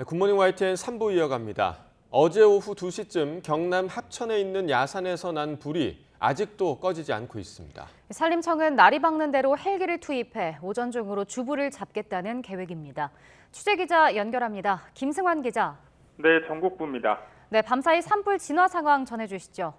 굿모닝 YTN 3부 이어갑니다. 어제 오후 2시쯤 경남 합천에 있는 야산에서 난 불이 아직도 꺼지지 않고 있습니다. 산림청은 날이 밝는 대로 헬기를 투입해 오전 중으로 주불을 잡겠다는 계획입니다. 취재기자 연결합니다. 김승환 기자. 네, 전국부입니다. 네, 밤사이 산불 진화 상황 전해주시죠.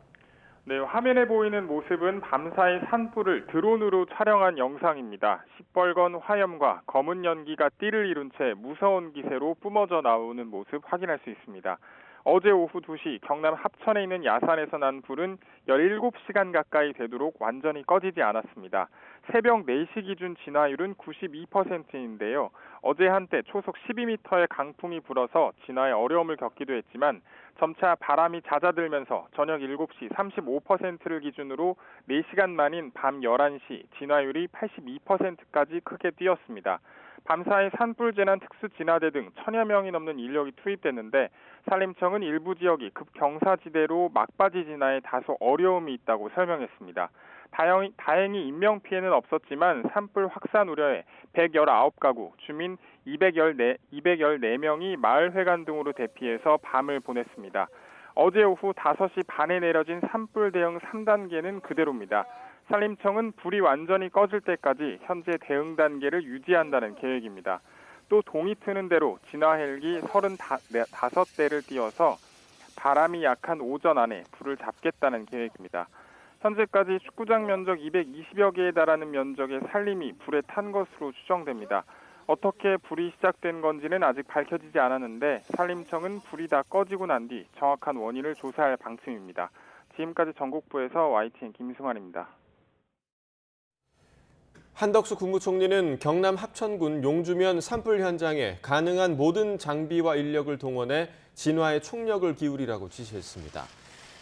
네, 화면에 보이는 모습은 밤사이 산불을 드론으로 촬영한 영상입니다. 시뻘건 화염과 검은 연기가 띠를 이룬 채 무서운 기세로 뿜어져 나오는 모습 확인할 수 있습니다. 어제 오후 2시 경남 합천에 있는 야산에서 난 불은 17시간 가까이 되도록 완전히 꺼지지 않았습니다. 새벽 4시 기준 진화율은 92%인데요. 어제 한때 초속 12m의 강풍이 불어서 진화에 어려움을 겪기도 했지만 점차 바람이 잦아들면서 저녁 7시 35%를 기준으로 4시간 만인 밤 11시 진화율이 82%까지 크게 뛰었습니다. 밤사이 산불재난 특수진화대 등 1000여 명이 넘는 인력이 투입됐는데 산림청은 일부 지역이 급경사지대로 막바지 진화에 다소 어려움이 있다고 설명했습니다. 다행히 인명피해는 없었지만 산불 확산 우려에 119가구, 주민 214명이 마을회관 등으로 대피해서 밤을 보냈습니다. 어제 오후 5시 반에 내려진 산불 대응 3단계는 그대로입니다. 산림청은 불이 완전히 꺼질 때까지 현재 대응 단계를 유지한다는 계획입니다. 또 동이 트는 대로 진화 헬기 35대를 띄워서 바람이 약한 오전 안에 불을 잡겠다는 계획입니다. 현재까지 축구장 면적 220여 개에 달하는 면적의 산림이 불에 탄 것으로 추정됩니다. 어떻게 불이 시작된 건지는 아직 밝혀지지 않았는데 산림청은 불이 다 꺼지고 난 뒤 정확한 원인을 조사할 방침입니다. 지금까지 전국부에서 YTN 김승환입니다. 한덕수 국무총리는 경남 합천군 용주면 산불 현장에 가능한 모든 장비와 인력을 동원해 진화에 총력을 기울이라고 지시했습니다.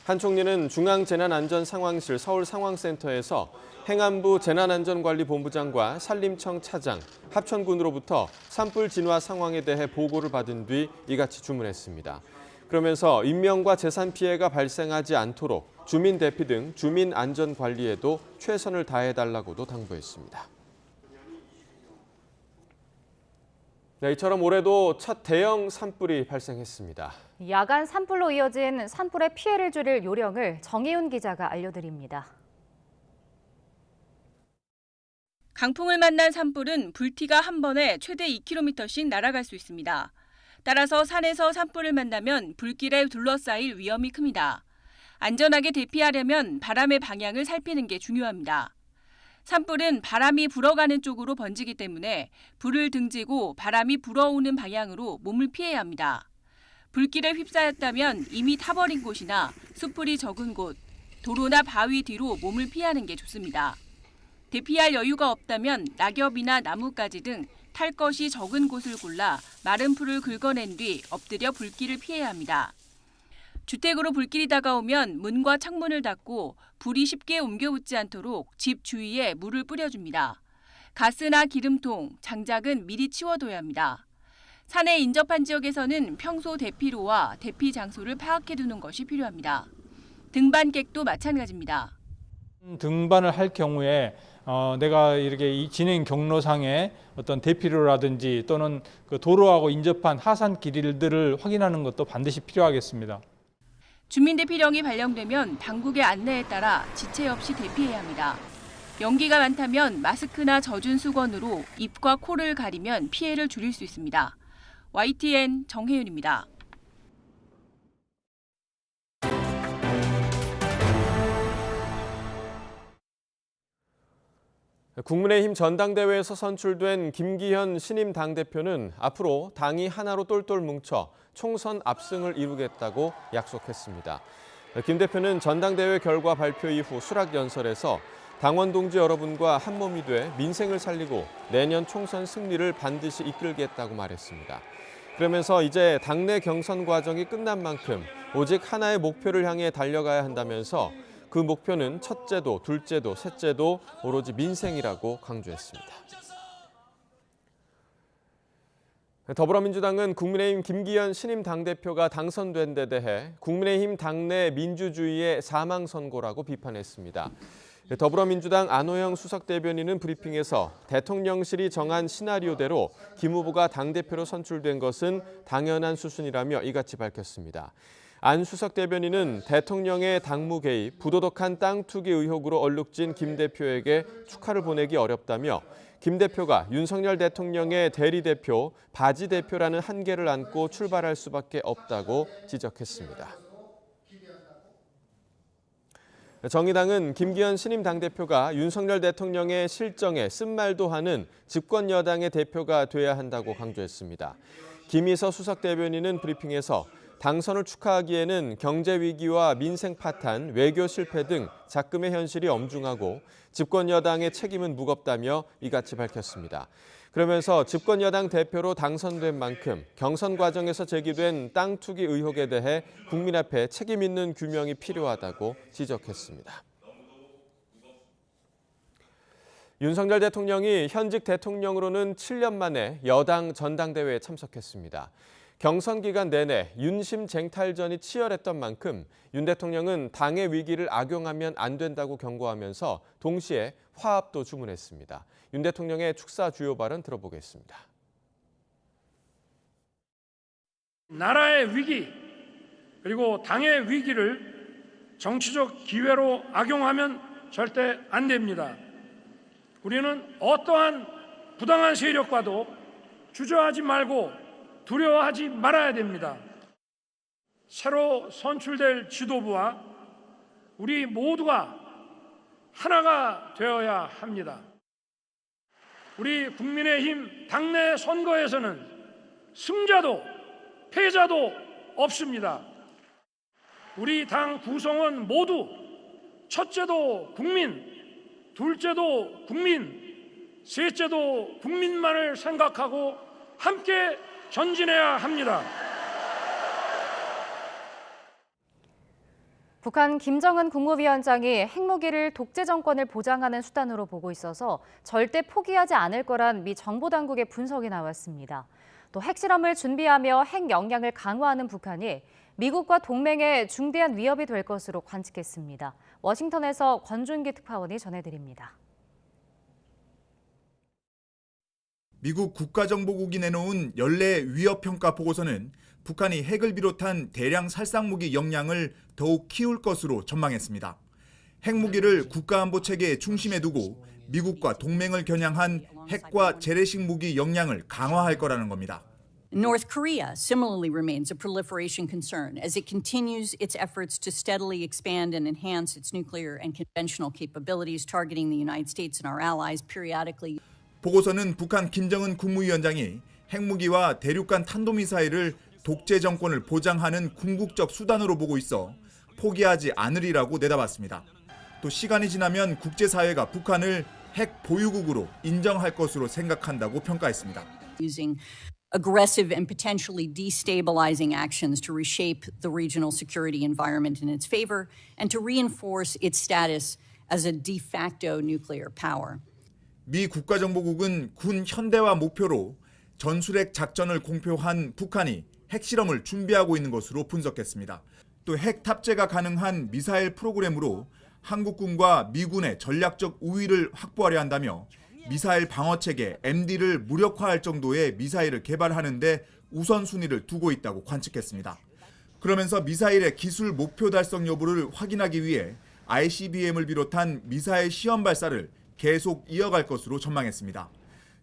한 총리는 중앙재난안전상황실 서울상황센터에서 행안부 재난안전관리본부장과 산림청 차장, 합천군으로부터 산불 진화 상황에 대해 보고를 받은 뒤 이같이 주문했습니다. 그러면서 인명과 재산 피해가 발생하지 않도록 주민 대피 등 주민 안전 관리에도 최선을 다해달라고도 당부했습니다. 네, 이처럼 올해도 첫 대형 산불이 발생했습니다. 야간 산불로 이어진 산불의 피해를 줄일 요령을 정혜윤 기자가 알려드립니다. 강풍을 만난 산불은 불티가 한 번에 최대 2km씩 날아갈 수 있습니다. 따라서 산에서 산불을 만나면 불길에 둘러싸일 위험이 큽니다. 안전하게 대피하려면 바람의 방향을 살피는 게 중요합니다. 산불은 바람이 불어가는 쪽으로 번지기 때문에 불을 등지고 바람이 불어오는 방향으로 몸을 피해야 합니다. 불길에 휩싸였다면 이미 타버린 곳이나 숯불이 적은 곳, 도로나 바위 뒤로 몸을 피하는 게 좋습니다. 대피할 여유가 없다면 낙엽이나 나뭇가지 등 탈 것이 적은 곳을 골라 마른 풀을 긁어낸 뒤 엎드려 불길을 피해야 합니다. 주택으로 불길이 다가오면 문과 창문을 닫고 불이 쉽게 옮겨붙지 않도록 집 주위에 물을 뿌려줍니다. 가스나 기름통, 장작은 미리 치워둬야 합니다. 산에 인접한 지역에서는 평소 대피로와 대피 장소를 파악해두는 것이 필요합니다. 등반객도 마찬가지입니다. 등반을 할 경우에 내가 이렇게 이 진행 경로상에 어떤 대피로라든지 또는 그 도로하고 인접한 하산 길들을 확인하는 것도 반드시 필요하겠습니다. 주민대피령이 발령되면 당국의 안내에 따라 지체 없이 대피해야 합니다. 연기가 많다면 마스크나 젖은 수건으로 입과 코를 가리면 피해를 줄일 수 있습니다. YTN 정혜윤입니다. 국민의힘 전당대회에서 선출된 김기현 신임 당대표는 앞으로 당이 하나로 똘똘 뭉쳐 총선 압승을 이루겠다고 약속했습니다. 김 대표는 전당대회 결과 발표 이후 수락연설에서 당원 동지 여러분과 한몸이 돼 민생을 살리고 내년 총선 승리를 반드시 이끌겠다고 말했습니다. 그러면서 이제 당내 경선 과정이 끝난 만큼 오직 하나의 목표를 향해 달려가야 한다면서 그 목표는 첫째도, 둘째도, 셋째도 오로지 민생이라고 강조했습니다. 더불어민주당은 국민의힘 김기현 신임 당대표가 당선된 데 대해 국민의힘 당내 민주주의의 사망선고라고 비판했습니다. 더불어민주당 안호영 수석대변인은 브리핑에서 대통령실이 정한 시나리오대로 김 후보가 당대표로 선출된 것은 당연한 수순이라며 이같이 밝혔습니다. 안 수석대변인은 대통령의 당무 개입, 부도덕한 땅 투기 의혹으로 얼룩진 김 대표에게 축하를 보내기 어렵다며 김 대표가 윤석열 대통령의 대리대표, 바지 대표라는 한계를 안고 출발할 수밖에 없다고 지적했습니다. 정의당은 김기현 신임 당대표가 윤석열 대통령의 실정에 쓴말도 하는 집권 여당의 대표가 돼야 한다고 강조했습니다. 김희서 수석대변인은 브리핑에서 당선을 축하하기에는 경제 위기와 민생 파탄, 외교 실패 등 작금의 현실이 엄중하고 집권 여당의 책임은 무겁다며 이같이 밝혔습니다. 그러면서 집권 여당 대표로 당선된 만큼 경선 과정에서 제기된 땅 투기 의혹에 대해 국민 앞에 책임 있는 규명이 필요하다고 지적했습니다. 윤석열 대통령이 현직 대통령으로는 7년 만에 여당 전당대회에 참석했습니다. 경선 기간 내내 윤심 쟁탈전이 치열했던 만큼 윤 대통령은 당의 위기를 악용하면 안 된다고 경고하면서 동시에 화합도 주문했습니다. 윤 대통령의 축사 주요 발언 들어보겠습니다. 나라의 위기 그리고 당의 위기를 정치적 기회로 악용하면 절대 안 됩니다. 우리는 어떠한 부당한 세력과도 주저하지 말고 두려워하지 말아야 됩니다. 새로 선출될 지도부와 우리 모두가 하나가 되어야 합니다. 우리 국민의힘 당내 선거에서는 승자도 패자도 없습니다. 우리 당 구성원 모두 첫째도 국민, 둘째도 국민, 셋째도 국민만을 생각하고 함께 전진해야 합니다. 북한 김정은 국무위원장이 핵무기를 독재 정권을 보장하는 수단으로 보고 있어서 절대 포기하지 않을 거란 미 정보당국의 분석이 나왔습니다. 또 핵실험을 준비하며 핵 역량을 강화하는 북한이 미국과 동맹에 중대한 위협이 될 것으로 관측했습니다. 워싱턴에서 권준기 특파원이 전해드립니다. 미국 국가정보국이 내놓은 연례 위협평가 보고서는 북한이 핵을 비롯한 대량 살상무기 역량을 더욱 키울 것으로 전망했습니다. 핵무기를 국가안보체계의 중심에 두고 미국과 동맹을 겨냥한 핵과 재래식 무기 역량을 강화할 거라는 겁니다. North Korea similarly remains a proliferation concern as it continues its efforts to steadily expand and enhance its nuclear and conventional capabilities, targeting the United States and our allies periodically. 보고서는 북한 김정은 국무위원장이 핵무기와 대륙간 탄도미사일을 독재 정권을 보장하는 궁극적 수단으로 보고 있어 포기하지 않으리라고 내다봤습니다. 또 시간이 지나면 국제사회가 북한을 핵 보유국으로 인정할 것으로 생각한다고 평가했습니다. Using aggressive and potentially destabilizing actions to reshape the regional security environment in its favor and to reinforce its status as a de facto nuclear power. 미 국가정보국은 군 현대화 목표로 전술핵 작전을 공표한 북한이 핵실험을 준비하고 있는 것으로 분석했습니다. 또 핵 탑재가 가능한 미사일 프로그램으로 한국군과 미군의 전략적 우위를 확보하려 한다며 미사일 방어체계 MD를 무력화할 정도의 미사일을 개발하는 데 우선순위를 두고 있다고 관측했습니다. 그러면서 미사일의 기술 목표 달성 여부를 확인하기 위해 ICBM을 비롯한 미사일 시험 발사를 계속 이어갈 것으로 전망했습니다.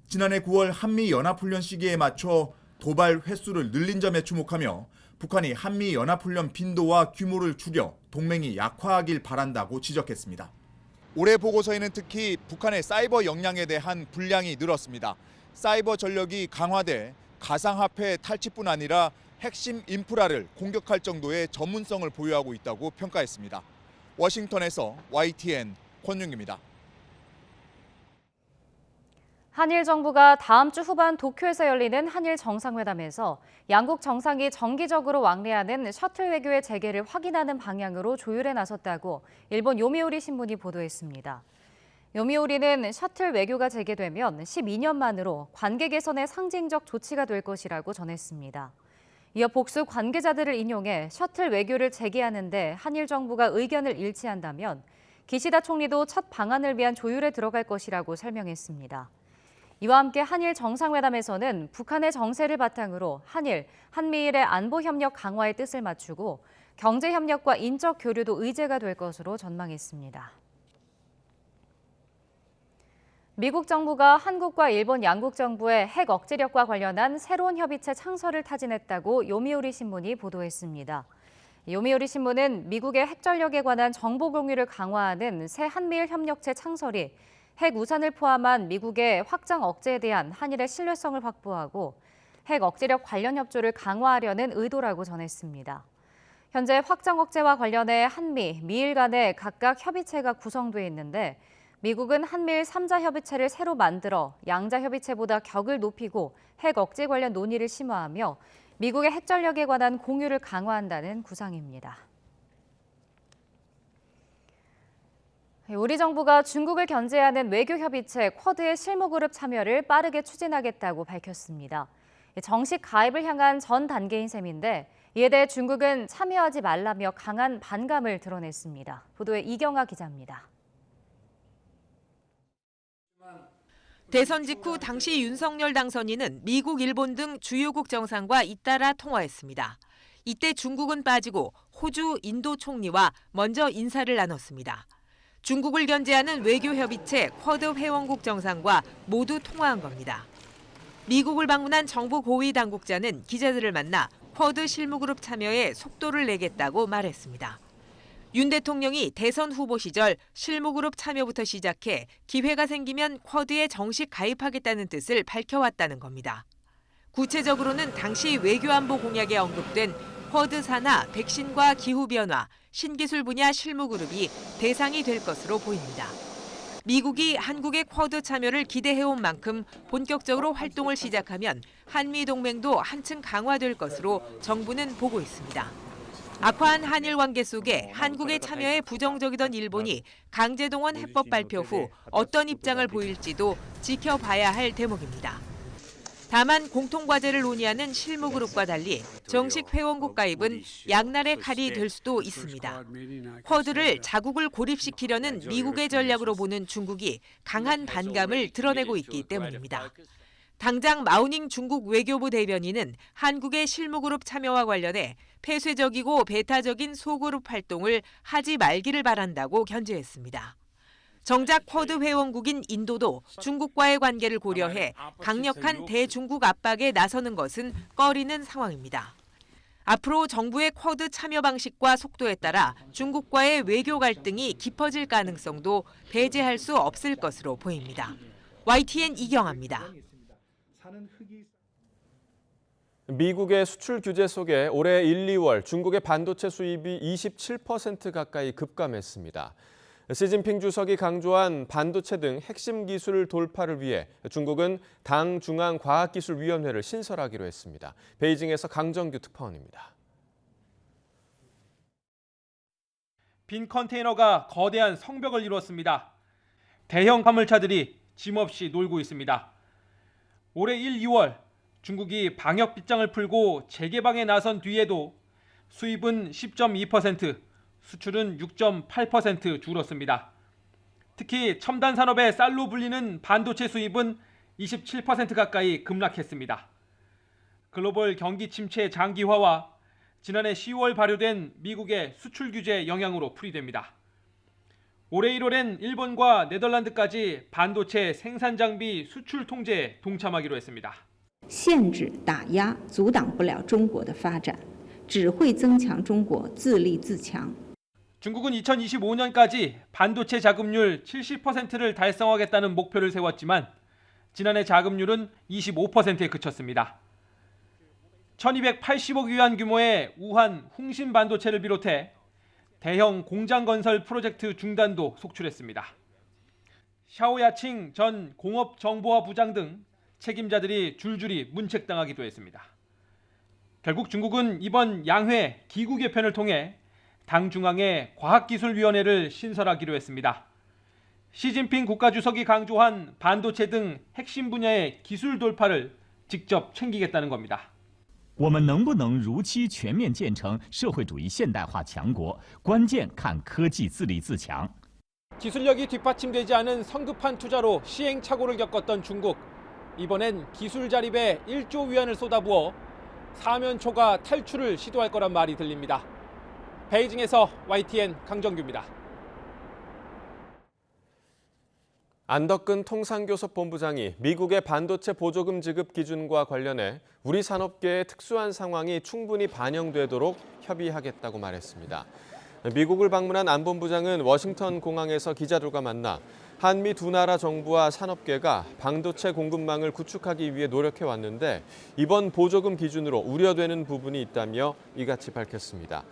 지난해 9월 한미연합훈련 시기에 맞춰 도발 횟수를 늘린 점에 주목하며 북한이 한미연합훈련 빈도와 규모를 줄여 동맹이 약화하길 바란다고 지적했습니다. 올해 보고서에는 특히 북한의 사이버 역량에 대한 분량이 늘었습니다. 사이버 전력이 강화돼 가상화폐 탈취뿐 아니라 핵심 인프라를 공격할 정도의 전문성을 보유하고 있다고 평가했습니다. 워싱턴에서 YTN 권윤기입니다. 한일 정부가 다음 주 후반 도쿄에서 열리는 한일 정상회담에서 양국 정상이 정기적으로 왕래하는 셔틀 외교의 재개를 확인하는 방향으로 조율에 나섰다고 일본 요미우리 신문이 보도했습니다. 요미우리는 셔틀 외교가 재개되면 12년 만으로 관계 개선의 상징적 조치가 될 것이라고 전했습니다. 이어 복수 관계자들을 인용해 셔틀 외교를 재개하는 데 한일 정부가 의견을 일치한다면 기시다 총리도 첫 방안을 위한 조율에 들어갈 것이라고 설명했습니다. 이와 함께 한일 정상회담에서는 북한의 정세를 바탕으로 한미일의 안보 협력 강화의 뜻을 맞추고 경제 협력과 인적 교류도 의제가 될 것으로 전망했습니다. 미국 정부가 한국과 일본 양국 정부의 핵 억제력과 관련한 새로운 협의체 창설을 타진했다고 요미우리 신문이 보도했습니다. 요미우리 신문은 미국의 핵 전력에 관한 정보 공유를 강화하는 새 한미일 협력체 창설이 핵 우산을 포함한 미국의 확장 억제에 대한 한일의 신뢰성을 확보하고 핵 억제력 관련 협조를 강화하려는 의도라고 전했습니다. 현재 확장 억제와 관련해 한미, 미일 간에 각각 협의체가 구성돼 있는데 미국은 한미일 3자 협의체를 새로 만들어 양자 협의체보다 격을 높이고 핵 억제 관련 논의를 심화하며 미국의 핵 전력에 관한 공유를 강화한다는 구상입니다. 우리 정부가 중국을 견제하는 외교협의체 쿼드의 실무그룹 참여를 빠르게 추진하겠다고 밝혔습니다. 정식 가입을 향한 전 단계인 셈인데 이에 대해 중국은 참여하지 말라며 강한 반감을 드러냈습니다. 보도에 이경아 기자입니다. 대선 직후 당시 윤석열 당선인은 미국, 일본 등 주요국 정상과 잇따라 통화했습니다. 이때 중국은 빠지고 호주, 인도 총리와 먼저 인사를 나눴습니다. 중국을 견제하는 외교협의체 쿼드 회원국 정상과 모두 통화한 겁니다. 미국을 방문한 정부 고위 당국자는 기자들을 만나 쿼드 실무그룹 참여에 속도를 내겠다고 말했습니다. 윤 대통령이 대선 후보 시절 실무그룹 참여부터 시작해 기회가 생기면 쿼드에 정식 가입하겠다는 뜻을 밝혀왔다는 겁니다. 구체적으로는 당시 외교안보 공약에 언급된 쿼드 산하 백신과 기후변화, 신기술 분야 실무그룹이 대상이 될 것으로 보입니다. 미국이 한국의 쿼드 참여를 기대해온 만큼 본격적으로 활동을 시작하면 한미 동맹도 한층 강화될 것으로 정부는 보고 있습니다. 악화한 한일 관계 속에 한국의 참여에 부정적이던 일본이 강제동원 해법 발표 후 어떤 입장을 보일지도 지켜봐야 할 대목입니다. 다만 공통과제를 논의하는 실무그룹과 달리 정식 회원국 가입은 양날의 칼이 될 수도 있습니다. 쿼드를 자국을 고립시키려는 미국의 전략으로 보는 중국이 강한 반감을 드러내고 있기 때문입니다. 당장 마우닝 중국 외교부 대변인은 한국의 실무그룹 참여와 관련해 폐쇄적이고 배타적인 소그룹 활동을 하지 말기를 바란다고 견제했습니다. 정작 쿼드 회원국인 인도도 중국과의 관계를 고려해 강력한 대중국 압박에 나서는 것은 꺼리는 상황입니다. 앞으로 정부의 쿼드 참여 방식과 속도에 따라 중국과의 외교 갈등이 깊어질 가능성도 배제할 수 없을 것으로 보입니다. YTN 이경아입니다. 미국의 수출 규제 속에 올해 1, 2월 중국의 반도체 수입이 27% 가까이 급감했습니다. 시진핑 주석이 강조한 반도체 등 핵심 기술 돌파를 위해 중국은 당 중앙과학기술위원회를 신설하기로 했습니다. 베이징에서 강정규 특파원입니다. 빈 컨테이너가 거대한 성벽을 이루었습니다. 대형 화물차들이 짐없이 놀고 있습니다. 올해 1, 2월 중국이 방역 빗장을 풀고 재개방에 나선 뒤에도 수입은 10.2%, 수출은 6.8% 줄었습니다. 특히 첨단 산업의 쌀로 불리는 반도체 수입은 27% 가까이 급락했습니다. 글로벌 경기 침체 장기화와 지난해 10월 발효된 미국의 수출 규제 영향으로 풀이됩니다. 올해 1월엔 일본과 네덜란드까지 반도체 생산 장비 수출 통제에 동참하기로 했습니다. 限制打压阻挡不了中国的发展，只会增强中国自立自强。 중국은 2025년까지 반도체 자급률 70%를 달성하겠다는 목표를 세웠지만 지난해 자급률은 25%에 그쳤습니다. 1280억 위안 규모의 우한 홍신 반도체를 비롯해 대형 공장 건설 프로젝트 중단도 속출했습니다. 샤오야칭 전 공업정보화 부장 등 책임자들이 줄줄이 문책당하기도 했습니다. 결국 중국은 이번 양회 기구 개편을 통해 당 중앙의 과학기술위원회를 신설하기로 했습니다. 시진핑 국가주석이 강조한 반도체 등 핵심 분야의 기술 돌파를 직접 챙기겠다는 겁니다. 我们能不能如期全面建成社会主义现代化强国，关键看科技自立自强。 기술력이 뒷받침되지 않은 성급한 투자로 시행착오를 겪었던 중국. 이번엔 기술 자립에 1조 위안을 쏟아부어 사면초가 탈출을 시도할 거란 말이 들립니다. 베이징에서 YTN 강정규입니다. 안덕근 통상교섭본부장이 미국의 반도체 보조금 지급 기준과 관련해 우리 산업계의 특수한 상황이 충분히 반영되도록 협의하겠다고 말했습니다. 미국을 방문한 안 본부장은 워싱턴 공항에서 기자들과 만나 한미 두 나라 정부와 산업계가 반도체 공급망을 구축하기 위해 노력해왔는데 이번 보조금 기준으로 우려되는 부분이 있다며 이같이 밝혔습니다.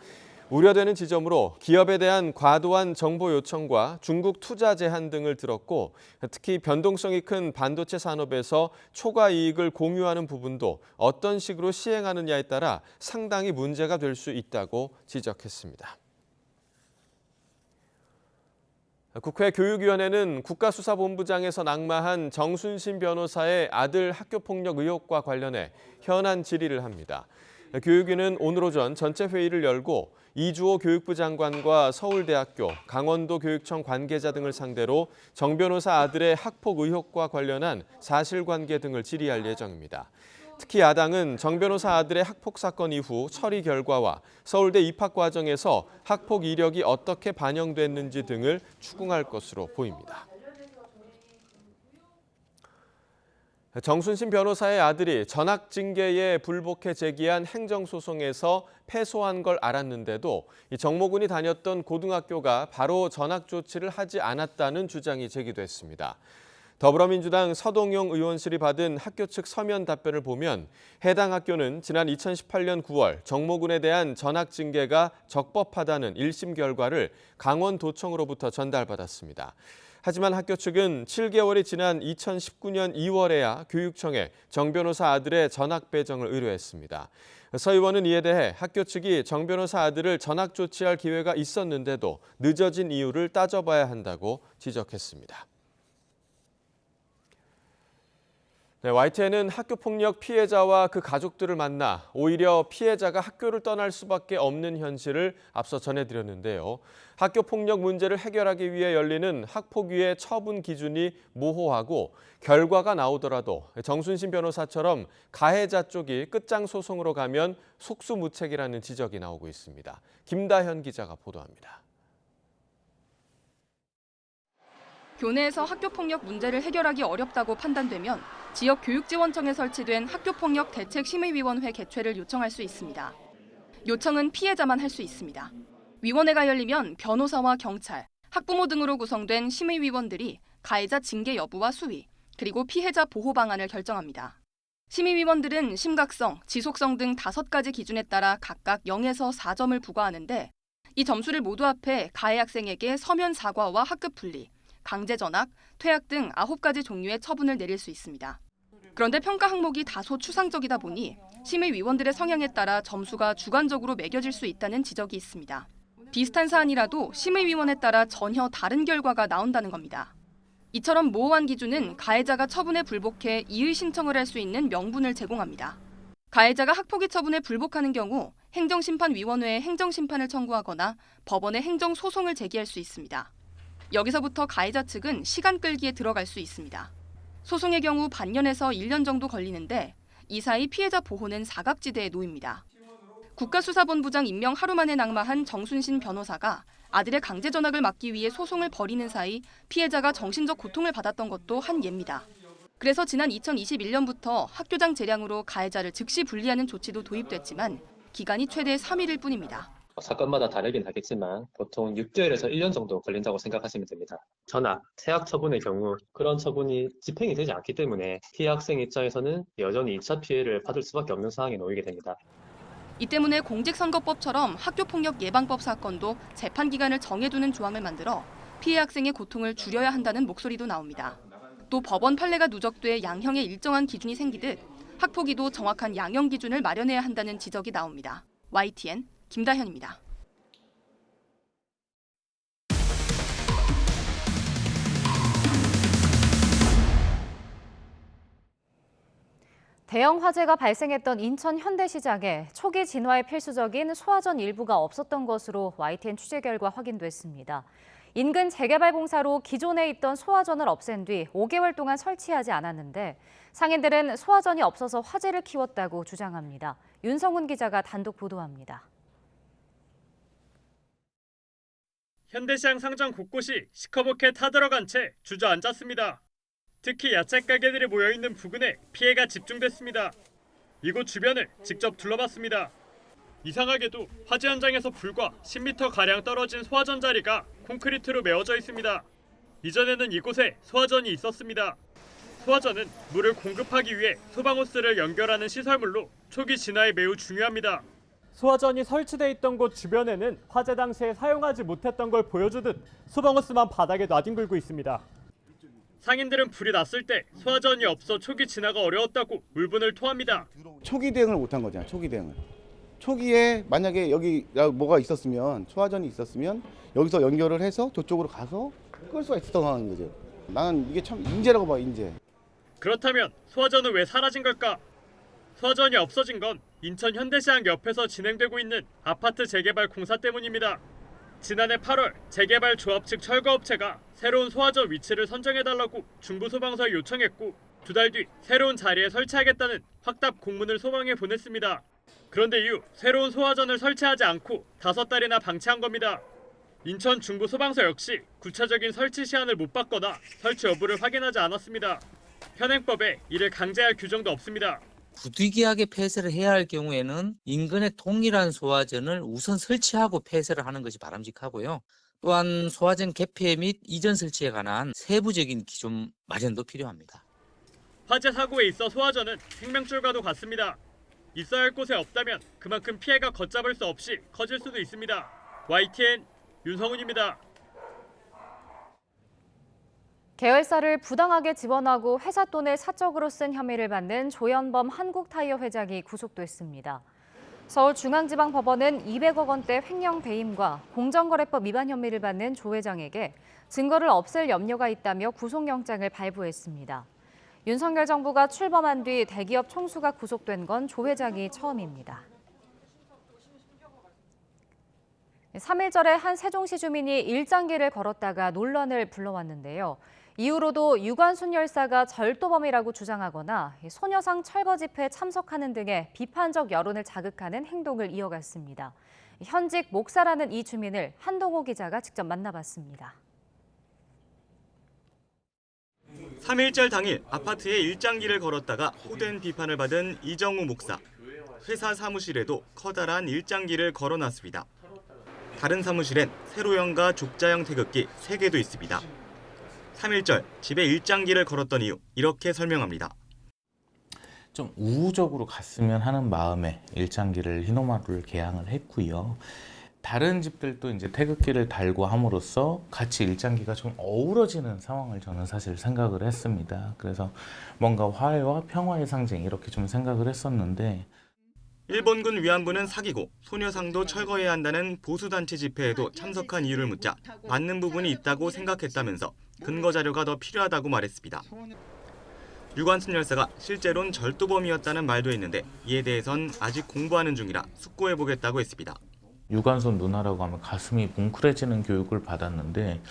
우려되는 지점으로 기업에 대한 과도한 정보 요청과 중국 투자 제한 등을 들었고 특히 변동성이 큰 반도체 산업에서 초과 이익을 공유하는 부분도 어떤 식으로 시행하느냐에 따라 상당히 문제가 될 수 있다고 지적했습니다. 국회 교육위원회는 국가수사본부장에서 낙마한 정순신 변호사의 아들 학교폭력 의혹과 관련해 현안 질의를 합니다. 교육위는 오늘 오전 전체 회의를 열고 이주호 교육부 장관과 서울대학교, 강원도 교육청 관계자 등을 상대로 정 변호사 아들의 학폭 의혹과 관련한 사실관계 등을 질의할 예정입니다. 특히 야당은 정 변호사 아들의 학폭 사건 이후 처리 결과와 서울대 입학 과정에서 학폭 이력이 어떻게 반영됐는지 등을 추궁할 것으로 보입니다. 정순신 변호사의 아들이 전학징계에 불복해 제기한 행정소송에서 패소한 걸 알았는데도 정모군이 다녔던 고등학교가 바로 전학 조치를 하지 않았다는 주장이 제기됐습니다. 더불어민주당 서동용 의원실이 받은 학교 측 서면 답변을 보면 해당 학교는 지난 2018년 9월 정모군에 대한 전학 징계가 적법하다는 1심 결과를 강원도청으로부터 전달받았습니다. 하지만 학교 측은 7개월이 지난 2019년 2월에야 교육청에 정 변호사 아들의 전학 배정을 의뢰했습니다. 서 의원은 이에 대해 학교 측이 정 변호사 아들을 전학 조치할 기회가 있었는데도 늦어진 이유를 따져봐야 한다고 지적했습니다. YTN은 학교폭력 피해자와 그 가족들을 만나 오히려 피해자가 학교를 떠날 수밖에 없는 현실을 앞서 전해드렸는데요. 학교폭력 문제를 해결하기 위해 열리는 학폭위의 처분 기준이 모호하고 결과가 나오더라도 정순신 변호사처럼 가해자 쪽이 끝장 소송으로 가면 속수무책이라는 지적이 나오고 있습니다. 김다현 기자가 보도합니다. 교내에서 학교폭력 문제를 해결하기 어렵다고 판단되면 지역교육지원청에 설치된 학교폭력 대책심의위원회 개최를 요청할 수 있습니다. 요청은 피해자만 할 수 있습니다. 위원회가 열리면 변호사와 경찰, 학부모 등으로 구성된 심의위원들이 가해자 징계 여부와 수위, 그리고 피해자 보호 방안을 결정합니다. 심의위원들은 심각성, 지속성 등 5가지 기준에 따라 각각 0에서 4점을 부과하는데 이 점수를 모두 합해 가해 학생에게 서면 사과와 학급 분리, 강제 전학, 퇴학 등 9가지 종류의 처분을 내릴 수 있습니다. 그런데 평가 항목이 다소 추상적이다 보니 심의위원들의 성향에 따라 점수가 주관적으로 매겨질 수 있다는 지적이 있습니다. 비슷한 사안이라도 심의위원에 따라 전혀 다른 결과가 나온다는 겁니다. 이처럼 모호한 기준은 가해자가 처분에 불복해 이의 신청을 할 수 있는 명분을 제공합니다. 가해자가 학폭위 처분에 불복하는 경우 행정심판위원회에 행정심판을 청구하거나 법원에 행정소송을 제기할 수 있습니다. 여기서부터 가해자 측은 시간 끌기에 들어갈 수 있습니다. 소송의 경우 반년에서 1년 정도 걸리는데 이 사이 피해자 보호는 사각지대에 놓입니다. 국가수사본부장 임명 하루 만에 낙마한 정순신 변호사가 아들의 강제 전학을 막기 위해 소송을 벌이는 사이 피해자가 정신적 고통을 받았던 것도 한 예입니다. 그래서 지난 2021년부터 학교장 재량으로 가해자를 즉시 분리하는 조치도 도입됐지만 기간이 최대 3일일 뿐입니다. 사건마다 다르긴 하겠지만 보통 6개월에서 1년 정도 걸린다고 생각하시면 됩니다. 전학, 퇴학 처분의 경우 그런 처분이 집행이 되지 않기 때문에 피해 학생 입장에서는 여전히 2차 피해를 받을 수밖에 없는 상황에 놓이게 됩니다. 이 때문에 공직선거법처럼 학교폭력 예방법 사건도 재판 기간을 정해두는 조항을 만들어 피해 학생의 고통을 줄여야 한다는 목소리도 나옵니다. 또 법원 판례가 누적돼 양형에 일정한 기준이 생기듯 학폭위도 정확한 양형 기준을 마련해야 한다는 지적이 나옵니다. YTN 김다현입니다. 대형 화재가 발생했던 인천 현대시장에 초기 진화에 필수적인 소화전 일부가 없었던 것으로 YTN 취재 결과 확인됐습니다. 인근 재개발 공사로 기존에 있던 소화전을 없앤 뒤 5개월 동안 설치하지 않았는데 상인들은 소화전이 없어서 화제를 키웠다고 주장합니다. 윤성훈 기자가 단독 보도합니다. 현대시장 상점 곳곳이 시커멓게 타들어간 채 주저앉았습니다. 특히 야채 가게들이 모여있는 부근에 피해가 집중됐습니다. 이곳 주변을 직접 둘러봤습니다. 이상하게도 화재 현장에서 불과 10m가량 떨어진 소화전 자리가 콘크리트로 메워져 있습니다. 이전에는 이곳에 소화전이 있었습니다. 소화전은 물을 공급하기 위해 소방호스를 연결하는 시설물로 초기 진화에 매우 중요합니다. 소화전이 설치돼 있던 곳 주변에는 화재 당시에 사용하지 못했던 걸 보여주듯 소방호스만 바닥에 놔뒹굴고 있습니다. 상인들은 불이 났을 때 소화전이 없어 초기 진화가 어려웠다고 울분을 토합니다. 초기 대응을 못한 거잖아요. 초기 대응을. 초기에 만약에 여기 뭐가 있었으면 소화전이 있었으면 여기서 연결을 해서 저쪽으로 가서 끌 수가 있었던 거죠. 나는 이게 참 인재라고 봐, 인재. 그렇다면 소화전은 왜 사라진 걸까? 소화전이 없어진 건 인천 현대시장 옆에서 진행되고 있는 아파트 재개발 공사 때문입니다. 지난해 8월 재개발 조합 측 철거업체가 새로운 소화전 위치를 선정해달라고 중부소방서에 요청했고 2달 뒤 새로운 자리에 설치하겠다는 확답 공문을 소방에 보냈습니다. 그런데 이후 새로운 소화전을 설치하지 않고 5달이나 방치한 겁니다. 인천 중부소방서 역시 구체적인 설치 시한을 못 받거나 설치 여부를 확인하지 않았습니다. 현행법에 이를 강제할 규정도 없습니다. 부득이하게 폐쇄를 해야 할 경우에는 인근에 동일한 소화전을 우선 설치하고 폐쇄를 하는 것이 바람직하고요. 또한 소화전 개폐 및 이전 설치에 관한 세부적인 기준 마련도 필요합니다. 화재 사고에 있어 소화전은 생명줄과도 같습니다. 있어야 할 곳에 없다면 그만큼 피해가 걷잡을 수 없이 커질 수도 있습니다. YTN 윤성훈입니다. 계열사를 부당하게 지원하고 회사 돈을 사적으로 쓴 혐의를 받는 조현범 한국타이어 회장이 구속됐습니다. 서울중앙지방법원은 200억 원대 횡령 배임과 공정거래법 위반 혐의를 받는 조 회장에게 증거를 없앨 염려가 있다며 구속영장을 발부했습니다. 윤석열 정부가 출범한 뒤 대기업 총수가 구속된 건 조 회장이 처음입니다. 3.1절에 한 세종시 주민이 일장기를 걸었다가 논란을 불러왔는데요. 이후로도 유관순 열사가 절도범이라고 주장하거나 소녀상 철거 집회에 참석하는 등의 비판적 여론을 자극하는 행동을 이어갔습니다. 현직 목사라는 이 주민을 한동호 기자가 직접 만나봤습니다. 3.1절 당일 아파트에 일장기를 걸었다가 호된 비판을 받은 이정우 목사. 회사 사무실에도 커다란 일장기를 걸어놨습니다. 다른 사무실엔 세로형과 족자형 태극기 3개도 있습니다. 3.1절 집에 일장기를 걸었던 이유 이렇게 설명합니다. 좀 우호적으로 갔으면 하는 마음에 일장기를 흰오마루를 개항을 했고요. 다른 집들도 이제 태극기를 달고 함으로써 같이 일장기가 좀 어우러지는 상황을 저는 사실 생각을 했습니다. 그래서 뭔가 화해와 평화의 상징 이렇게 좀 생각을 했었는데 일본군 위안부는 사기고 소녀상도 철거해야 한다는 보수단체 집회에도 참석한 이유를 묻자 맞는 부분이 있다고 생각했다면서 근거 자료가 더 필요하다고 말했습니다. 유관순 열사가 실제로는 절도범이었다는 말도 했는데 이에 대해선 아직 공부하는 중이라 숙고해보겠다고 했습니다. 유관순 누나라고 하면 가슴이 뭉클해지는 교육을 받았는데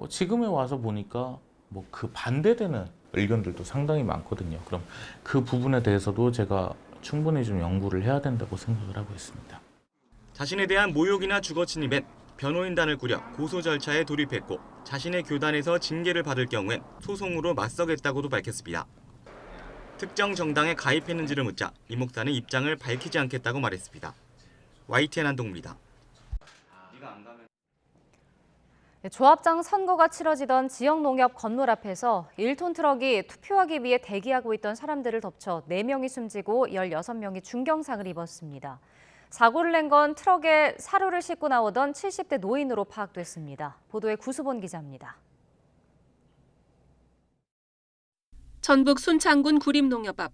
지금에 와서 보니까 뭐 그 반대되는 의견들도 상당히 많거든요. 그럼 그 부분에 대해서도 제가 충분히 좀 연구를 해야 된다고 생각을 하고 있습니다. 자신에 대한 모욕이나 주거 침입엔 변호인단을 꾸려 고소 절차에 돌입했고 자신의 교단에서 징계를 받을 경우엔 소송으로 맞서겠다고도 밝혔습니다. 특정 정당에 가입했는지를 묻자 이 목사는 입장을 밝히지 않겠다고 말했습니다. YTN 한동무입니다. 조합장 선거가 치러지던 지역 농협 건물 앞에서 1톤 트럭이 투표하기 위해 대기하고 있던 사람들을 덮쳐 4명이 숨지고 16명이 중경상을 입었습니다. 사고를 낸 건 트럭에 사료를 싣고 나오던 70대 노인으로 파악됐습니다. 보도에 구수본 기자입니다. 전북 순창군 구림농협 앞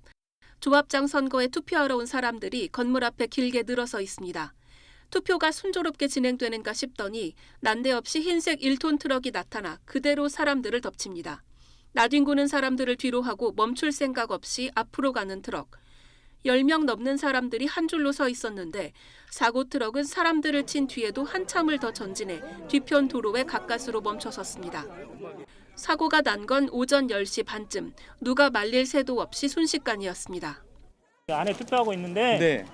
조합장 선거에 투표하러 온 사람들이 건물 앞에 길게 늘어서 있습니다. 투표가 순조롭게 진행되는가 싶더니 난데없이 흰색 1톤 트럭이 나타나 그대로 사람들을 덮칩니다. 나뒹구는 사람들을 뒤로 하고 멈출 생각 없이 앞으로 가는 트럭. 10명 넘는 사람들이 한 줄로 서 있었는데 사고 트럭은 사람들을 친 뒤에도 한참을 더 전진해 뒤편 도로에 가까스로 멈춰섰습니다. 사고가 난 건 오전 10시 반쯤, 누가 말릴 새도 없이 순식간이었습니다. 안에 투표하고 있는데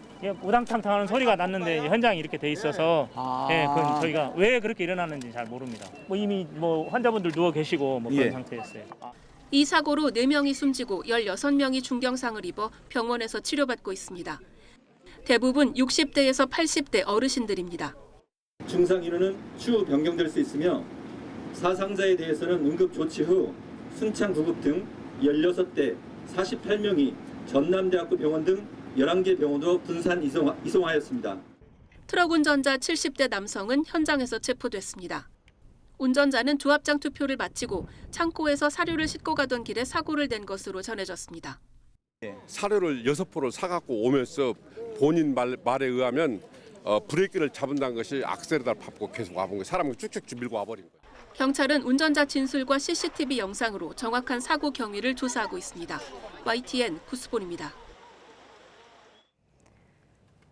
우당탕탕하는 소리가 났는데 현장이 이렇게 돼 있어서 그건 저희가 왜 그렇게 일어나는지 잘 모릅니다. 이미 환자분들 누워 계시고 그런 상태였어요. 이 사고로 4명이 숨지고 16명이 중경상을 입어 병원에서 치료받고 있습니다. 대부분 60대에서 80대 어르신들입니다. 중상 인원은 추후 변경될 수 있으며 사상자에 대해서는 응급 조치 후 순창 구급 등 16대 48명이 전남대학교 병원 등 11개 병원으로 분산 이송하였습니다. 트럭 운전자 70대 남성은 현장에서 체포됐습니다. 운전자는 조합장 투표를 마치고 창고에서 사료를 싣고 가던 길에 사고를 낸 것으로 전해졌습니다. 사료를 6포를 사갖고 오면서 본인 말에 의하면 브레이크를 잡은다는 것이 악셀에다 밟고 계속 와본 거예요. 사람을 쭉쭉 밀고 와버린 거예요. 경찰은 운전자 진술과 CCTV 영상으로 정확한 사고 경위를 조사하고 있습니다. YTN 구스본입니다.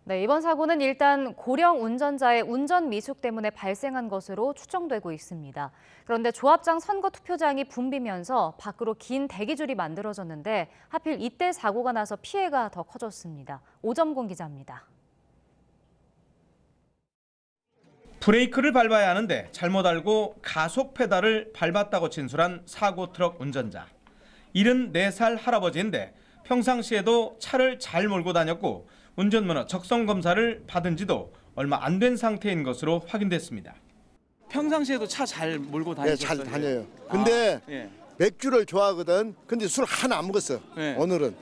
네, 이번 사고는 일단 고령 운전자의 운전 미숙 때문에 발생한 것으로 추정되고 있습니다. 그런데 조합장 선거 투표장이 붐비면서 밖으로 긴 대기줄이 만들어졌는데 하필 이때 사고가 나서 피해가 더 커졌습니다. 오점곤 기자입니다. 브레이크를 밟아야 하는데 잘못 알고 가속 페달을 밟았다고 진술한 사고 트럭 운전자. 74살 할아버지인데 평상시에도 차를 잘 몰고 다녔고 운전면허 적성 검사를 받은 지도 얼마 안 된 상태인 것으로 확인됐습니다. 평상시에도 차 잘 몰고 다니셨어요? 네, 잘 다녀요. 근데 맥주를 좋아하거든. 근데 술 하나 안 먹었어. 오늘은.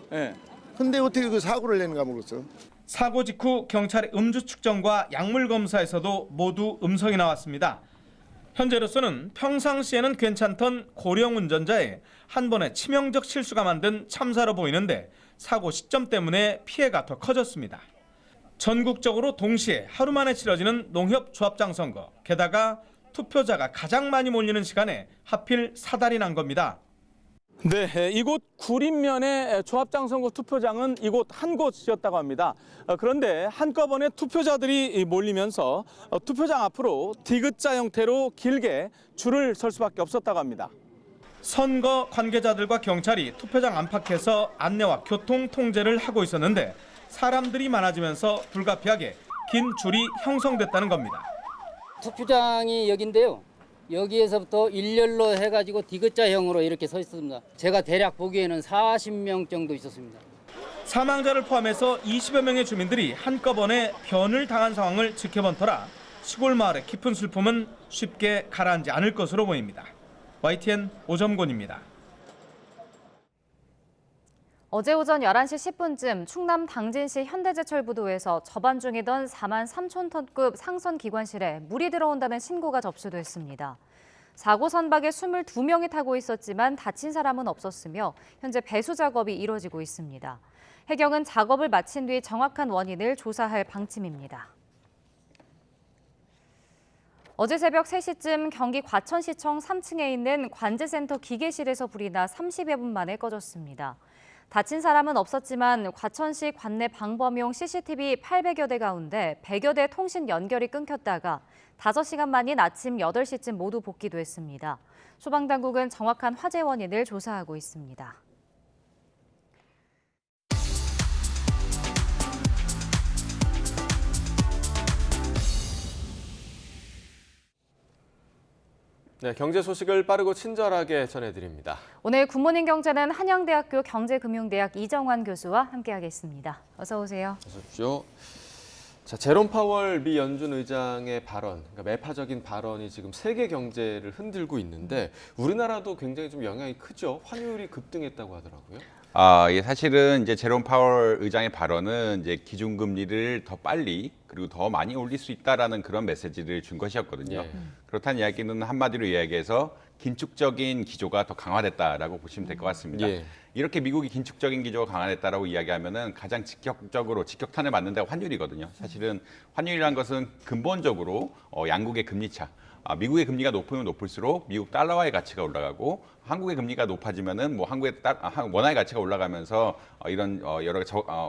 근데 어떻게 그 사고를 내는가 모르겠어. 사고 직후 경찰의 음주 측정과 약물 검사에서도 모두 음성이 나왔습니다. 현재로서는 평상시에는 괜찮던 고령 운전자의 한 번의 치명적 실수가 만든 참사로 보이는데 사고 시점 때문에 피해가 더 커졌습니다. 전국적으로 동시에 하루 만에 치러지는 농협 조합장 선거, 게다가 투표자가 가장 많이 몰리는 시간에 하필 사달이 난 겁니다. 네, 이곳 구림면의 조합장 선거 투표장은 이곳 한 곳이었다고 합니다. 그런데 한꺼번에 투표자들이 몰리면서 투표장 앞으로 디귿자 형태로 길게 줄을 설 수밖에 없었다고 합니다. 선거 관계자들과 경찰이 투표장 안팎에서 안내와 교통 통제를 하고 있었는데 사람들이 많아지면서 불가피하게 긴 줄이 형성됐다는 겁니다. 투표장이 여기인데요. 여기에서부터 일렬로 해가지고 디귿자형으로 이렇게 서 있습니다. 제가 대략 보기에는 40명 정도 있었습니다. 사망자를 포함해서 20여 명의 주민들이 한꺼번에 변을 당한 상황을 지켜본 터라 시골 마을의 깊은 슬픔은 쉽게 가라앉지 않을 것으로 보입니다. YTN 오점곤입니다. 어제 오전 11시 10분쯤 충남 당진시 현대제철부도에서 접안 중이던 4만 3천 톤급 상선 기관실에 물이 들어온다는 신고가 접수됐습니다. 사고 선박에 22명이 타고 있었지만 다친 사람은 없었으며 현재 배수 작업이 이뤄지고 있습니다. 해경은 작업을 마친 뒤 정확한 원인을 조사할 방침입니다. 어제 새벽 3시쯤 경기 과천시청 3층에 있는 관제센터 기계실에서 불이 나 30여 분 만에 꺼졌습니다. 다친 사람은 없었지만 과천시 관내 방범용 CCTV 800여 대 가운데 100여 대 통신 연결이 끊겼다가 5시간 만인 아침 8시쯤 모두 복귀도 했습니다. 소방당국은 정확한 화재 원인을 조사하고 있습니다. 네, 경제 소식을 빠르고 친절하게 전해드립니다. 오늘 굿모닝 경제는 한양대학교 경제금융대학 이정환 교수와 함께하겠습니다. 어서 오세요. 어서 오십시오. 자, 제롬 파월 미 연준 의장의 발언, 그러니까 매파적인 발언이 지금 세계 경제를 흔들고 있는데 우리나라도 굉장히 좀 영향이 크죠. 환율이 급등했다고 하더라고요. 예, 사실은 이제 제롬 파월 의장의 발언은 이제 기준금리를 더 빨리 그리고 더 많이 올릴 수 있다라는 그런 메시지를 준 것이었거든요. 그렇다는 이야기는 한마디로 이야기해서 긴축적인 기조가 더 강화됐다라고 보시면 될 것 같습니다. 이렇게 미국이 긴축적인 기조가 강화됐다라고 이야기하면은 가장 직격탄을 맞는 데가 환율이거든요. 사실은 환율이란 것은 근본적으로 양국의 금리차, 미국의 금리가 높으면 높을수록 미국 달러화의 가치가 올라가고 한국의 금리가 높아지면은 뭐 한국의 원화의 가치가 올라가면서 이런 여러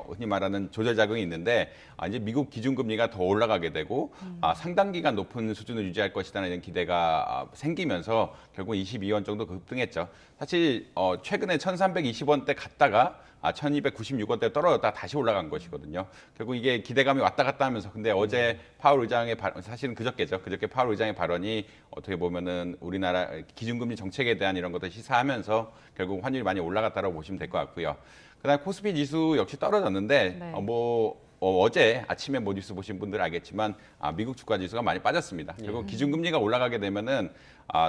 흔히 말하는 조절 작용이 있는데 이제 미국 기준금리가 더 올라가게 되고 상당 기간 높은 수준을 유지할 것이라는 이런 기대가 생기면서 결국 22원 정도 급등했죠. 사실 최근에 1,320원대 갔다가 1,296원대 떨어졌다 다시 올라간 것이거든요. 결국 이게 기대감이 왔다 갔다 하면서 근데 어제 파월 의장의 사실은 그저께 파월 의장의 발언이 어떻게 보면은 우리나라 기준금리 정책에 대한 이런 것들 시사하면서 결국 환율이 많이 올라갔다고 보시면 될 것 같고요. 그다음에 코스피 지수 역시 떨어졌는데 네. 어제 아침에 뉴스 보신 분들 알겠지만 미국 주가 지수가 많이 빠졌습니다. 결국 기준금리가 올라가게 되면은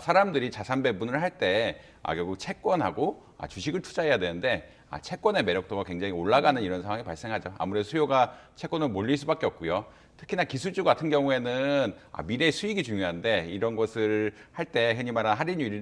사람들이 자산 배분을 할 때 결국 채권하고 주식을 투자해야 되는데 채권의 매력도가 굉장히 올라가는 이런 상황이 발생하죠. 아무래도 수요가 채권으로 몰릴 수밖에 없고요. 특히나 기술주 같은 경우에는 미래 수익이 중요한데 이런 것을 할 때 흔히 말하는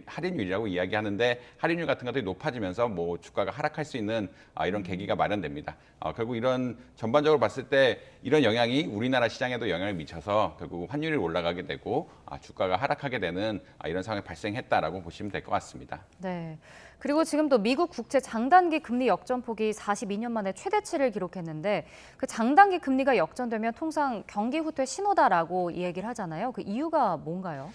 할인율이라고 이야기하는데 할인율 같은 것들이 높아지면서 뭐 주가가 하락할 수 있는 이런 계기가 마련됩니다. 결국 이런 전반적으로 봤을 때 이런 영향이 우리나라 시장에도 영향을 미쳐서 결국 환율이 올라가게 되고 주가가 하락하게 되는 이런 상황이 발생했다라고 보시면 될 것 같습니다. 네. 그리고 지금 또 미국 국채 장단기 금리 역전폭이 42년 만에 최대치를 기록했는데 그 장단기 금리가 역전되면 통상 경기 후퇴 신호다라고 이 얘기를 하잖아요. 그 이유가 뭔가요?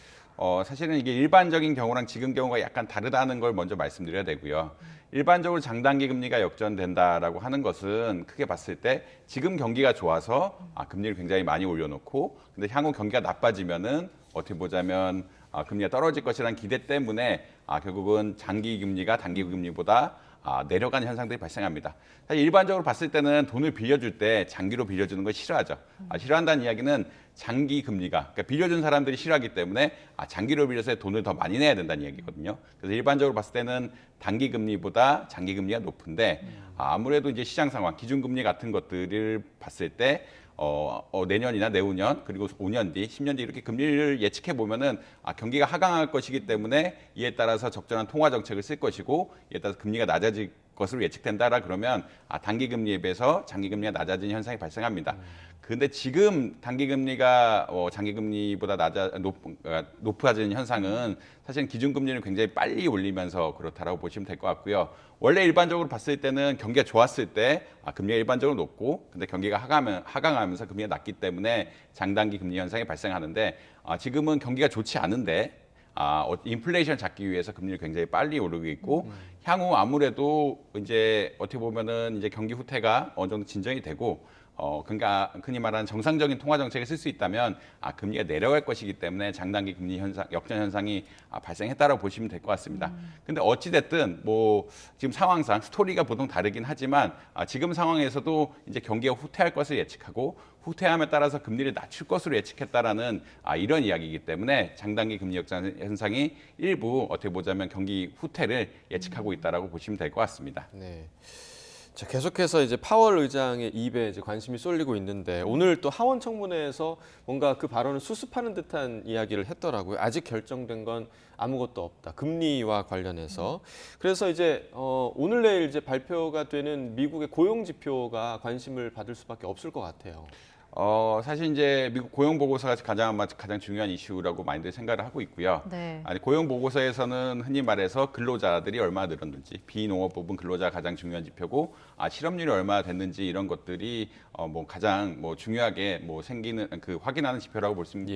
사실은 이게 일반적인 경우랑 지금 경우가 약간 다르다는 걸 먼저 말씀드려야 되고요. 일반적으로 장단기 금리가 역전된다라고 하는 것은 크게 봤을 때 지금 경기가 좋아서 금리를 굉장히 많이 올려놓고 근데 향후 경기가 나빠지면은 어떻게 보자면 금리가 떨어질 것이라는 기대 때문에 결국은 장기 금리가 단기 금리보다 내려가는 현상들이 발생합니다. 사실 일반적으로 봤을 때는 돈을 빌려줄 때 장기로 빌려주는 걸 싫어하죠. 싫어한다는 이야기는 장기 금리가 그러니까 빌려준 사람들이 싫어하기 때문에 장기로 빌려서 돈을 더 많이 내야 된다는 이야기거든요. 그래서 일반적으로 봤을 때는 단기 금리보다 장기 금리가 높은데 아무래도 이제 시장 상황, 기준 금리 같은 것들을 봤을 때 내년이나 내후년 그리고 5년 뒤, 10년 뒤 이렇게 금리를 예측해 보면은 경기가 하강할 것이기 때문에 이에 따라서 적절한 통화 정책을 쓸 것이고 이에 따라서 금리가 낮아질 것으로 예측된다라 그러면 단기 금리에 비해서 장기 금리가 낮아지는 현상이 발생합니다. 근데 지금 단기 금리가 장기 금리보다 높아지는 현상은 사실 기준 금리를 굉장히 빨리 올리면서 그렇다라고 보시면 될 것 같고요. 원래 일반적으로 봤을 때는 경기가 좋았을 때 금리가 일반적으로 높고 근데 경기가 하강하면서 금리가 낮기 때문에 장단기 금리 현상이 발생하는데 지금은 경기가 좋지 않은데 인플레이션 잡기 위해서 금리를 굉장히 빨리 오르고 있고 향후 아무래도 이제 어떻게 보면은 이제 경기 후퇴가 어느 정도 진정이 되고 그러니까 흔히 말하는 정상적인 통화 정책을 쓸 수 있다면 금리가 내려갈 것이기 때문에 장단기 금리 현상, 역전 현상이 발생했다라고 보시면 될 것 같습니다. 근데 어찌 됐든 뭐 지금 상황상 스토리가 보통 다르긴 하지만 지금 상황에서도 이제 경기가 후퇴할 것을 예측하고 후퇴함에 따라서 금리를 낮출 것으로 예측했다라는 이런 이야기이기 때문에 장단기 금리 역전 현상이 일부 어떻게 보자면 경기 후퇴를 예측하고 있다라고 보시면 될 것 같습니다. 네. 자, 계속해서 이제 파월 의장의 입에 이제 관심이 쏠리고 있는데 오늘 또 하원 청문회에서 뭔가 그 발언을 수습하는 듯한 이야기를 했더라고요. 아직 결정된 건 아무것도 없다. 금리와 관련해서. 그래서 이제 오늘 내일 이제 발표가 되는 미국의 고용 지표가 관심을 받을 수밖에 없을 것 같아요. 사실 이제 미국 고용 보고서가 가장 중요한 이슈라고 많이들 생각을 하고 있고요. 네. 고용 보고서에서는 흔히 말해서 근로자들이 얼마나 늘었는지, 비농업 부분 근로자가 가장 중요한 지표고, 실업률이 얼마나 됐는지 이런 것들이 가장 중요하게 생기는 확인하는 지표라고 보시면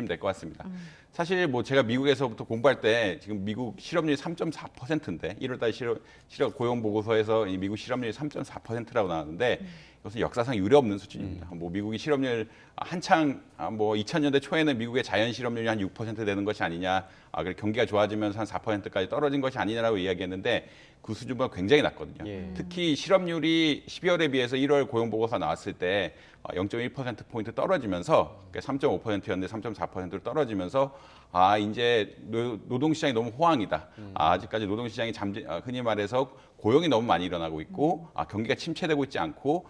될 것 같습니다. 사실 제가 미국에서부터 공부할 때 지금 미국 실업률이 3.4%인데 1월달 실업 고용 보고서에서 미국 실업률이 3.4%라고 나왔는데. 이것은 역사상 유례없는 수준입니다. 미국이 실업률 한창 2000년대 초에는 미국의 자연 실업률이 한 6% 되는 것이 아니냐, 경기가 좋아지면서 한 4%까지 떨어진 것이 아니냐라고 이야기했는데 그 수준보다 굉장히 낮거든요. 특히 실업률이 12월에 비해서 1월 고용 보고서 나왔을 때 0.1%포인트 떨어지면서 3.5%였는데 3.4%로 떨어지면서 이제 노동시장이 너무 호황이다. 아직까지 노동시장이 흔히 말해서 고용이 너무 많이 일어나고 있고 경기가 침체되고 있지 않고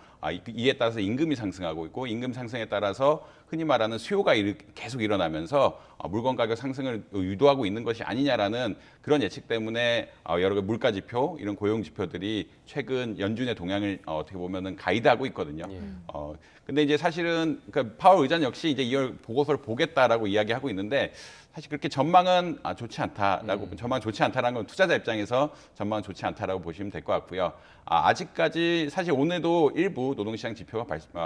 이에 따라서 임금이 상승하고 있고 임금 상승에 따라서 흔히 말하는 수요가 계속 일어나면서 물건 가격 상승을 유도하고 있는 것이 아니냐라는 그런 예측 때문에 여러 물가 지표 이런 고용 지표들이 최근 연준의 동향을 어떻게 보면은 가이드하고 있거든요. 근데 이제 사실은 파월 의장 역시 이제 2월 보고서를 보겠다라고 이야기하고 있는데 사실 그렇게 전망은 좋지 않다라고 전망 좋지 않다라는 건 투자자 입장에서 전망 좋지 않다라고 보시면 될 것 같고요. 아직까지 사실 오늘도 일부 노동시장 지표가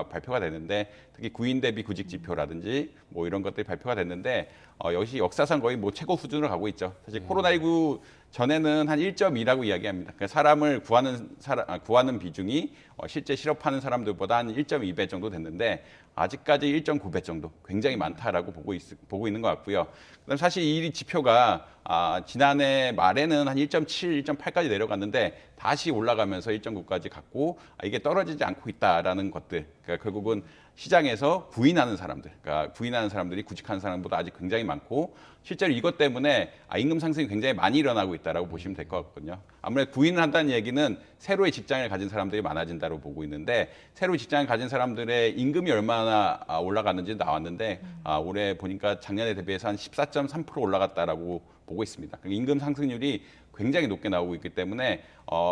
발표가 되는데 특히 구인 대비 구직 지표라든지 뭐 이런 것들이 발표가 됐는데 역시 역사상 거의 뭐 최고 수준으로 가고 있죠. 사실 코로나19 전에는 한 1.2라고 이야기합니다. 그러니까 사람을 구하는 비중이 실제 실업하는 사람들보다 한 1.2배 정도 됐는데 아직까지 1.9배 정도 굉장히 많다라고 보고 있는 것 같고요. 그다음 사실 이 지표가 지난해 말에는 한 1.7, 1.8까지 내려갔는데 다시 올라가면서 1.9까지 갔고 이게 떨어지지 않고 있다라는 것들. 그러니까 결국은 시장에서 구인하는 사람들, 그러니까 구인하는 사람들이 구직하는 사람보다 아직 굉장히 많고 실제로 이것 때문에 임금 상승이 굉장히 많이 일어나고 있다라고 보시면 될 것 같거든요. 아무래도 구인을 한다는 얘기는 새로의 직장을 가진 사람들이 많아진다고 보고 있는데 새로의 직장을 가진 사람들의 임금이 얼마나 올라갔는지 나왔는데 올해 보니까 작년에 대비해서 한 14.3% 올라갔다라고 보고 있습니다. 임금 상승률이 굉장히 높게 나오고 있기 때문에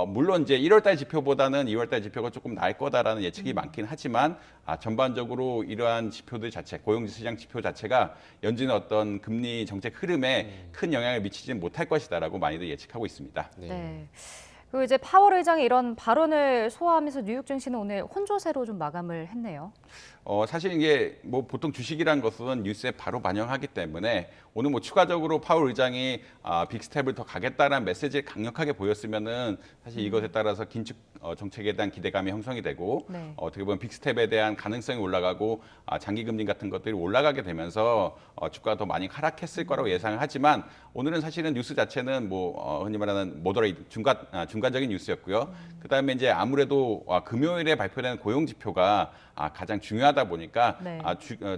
물론 이제 1월달 지표보다는 2월달 지표가 조금 나을 거다라는 예측이 많긴 하지만 전반적으로 이러한 지표들 자체, 고용시장 지표 자체가 연준의 어떤 금리 정책 흐름에 큰 영향을 미치지는 못할 것이다라고 많이들 예측하고 있습니다. 네. 그리고 이제 파월 의장이 이런 발언을 소화하면서 뉴욕 증시는 오늘 혼조세로 좀 마감을 했네요. 사실 이게 뭐 보통 주식이란 것은 뉴스에 바로 반영하기 때문에 오늘 뭐 추가적으로 파월 의장이 빅스텝을 더 가겠다라는 메시지를 강력하게 보였으면은 사실 이것에 따라서 긴축 정책에 대한 기대감이 형성이 되고 어떻게 보면 빅스텝에 대한 가능성이 올라가고 장기 금리 같은 것들이 올라가게 되면서 주가가 더 많이 하락했을 거라고 예상을 하지만 오늘은 사실은 뉴스 자체는 뭐 흔히 말하는 모더레이트 중간적인 뉴스였고요. 그다음에 이제 아무래도 금요일에 발표되는 고용 지표가 가장 중요하다 보니까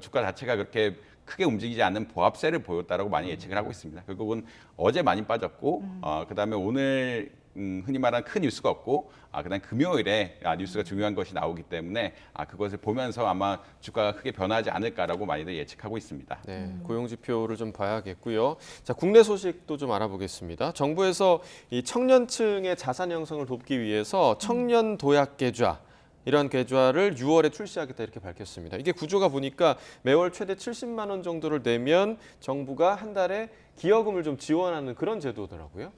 주가 자체가 그렇게 크게 움직이지 않는 보합세를 보였다라고 많이 예측을 하고 있습니다. 결국은 어제 많이 빠졌고 그다음에 오늘 흔히 말하는 큰 뉴스가 없고 그다음 금요일에 뉴스가 중요한 것이 나오기 때문에 그것을 보면서 아마 주가가 크게 변하지 않을까라고 많이들 예측하고 있습니다. 네, 고용 지표를 좀 봐야겠고요. 자, 국내 소식도 좀 알아보겠습니다. 정부에서 이 청년층의 자산 형성을 돕기 위해서 청년 도약 계좌 이런 계좌를 6월에 출시하겠다 이렇게 밝혔습니다. 이게 구조가 보니까 매월 최대 70만 원 정도를 내면 정부가 한 달에 기여금을 좀 지원하는 그런 제도더라고요.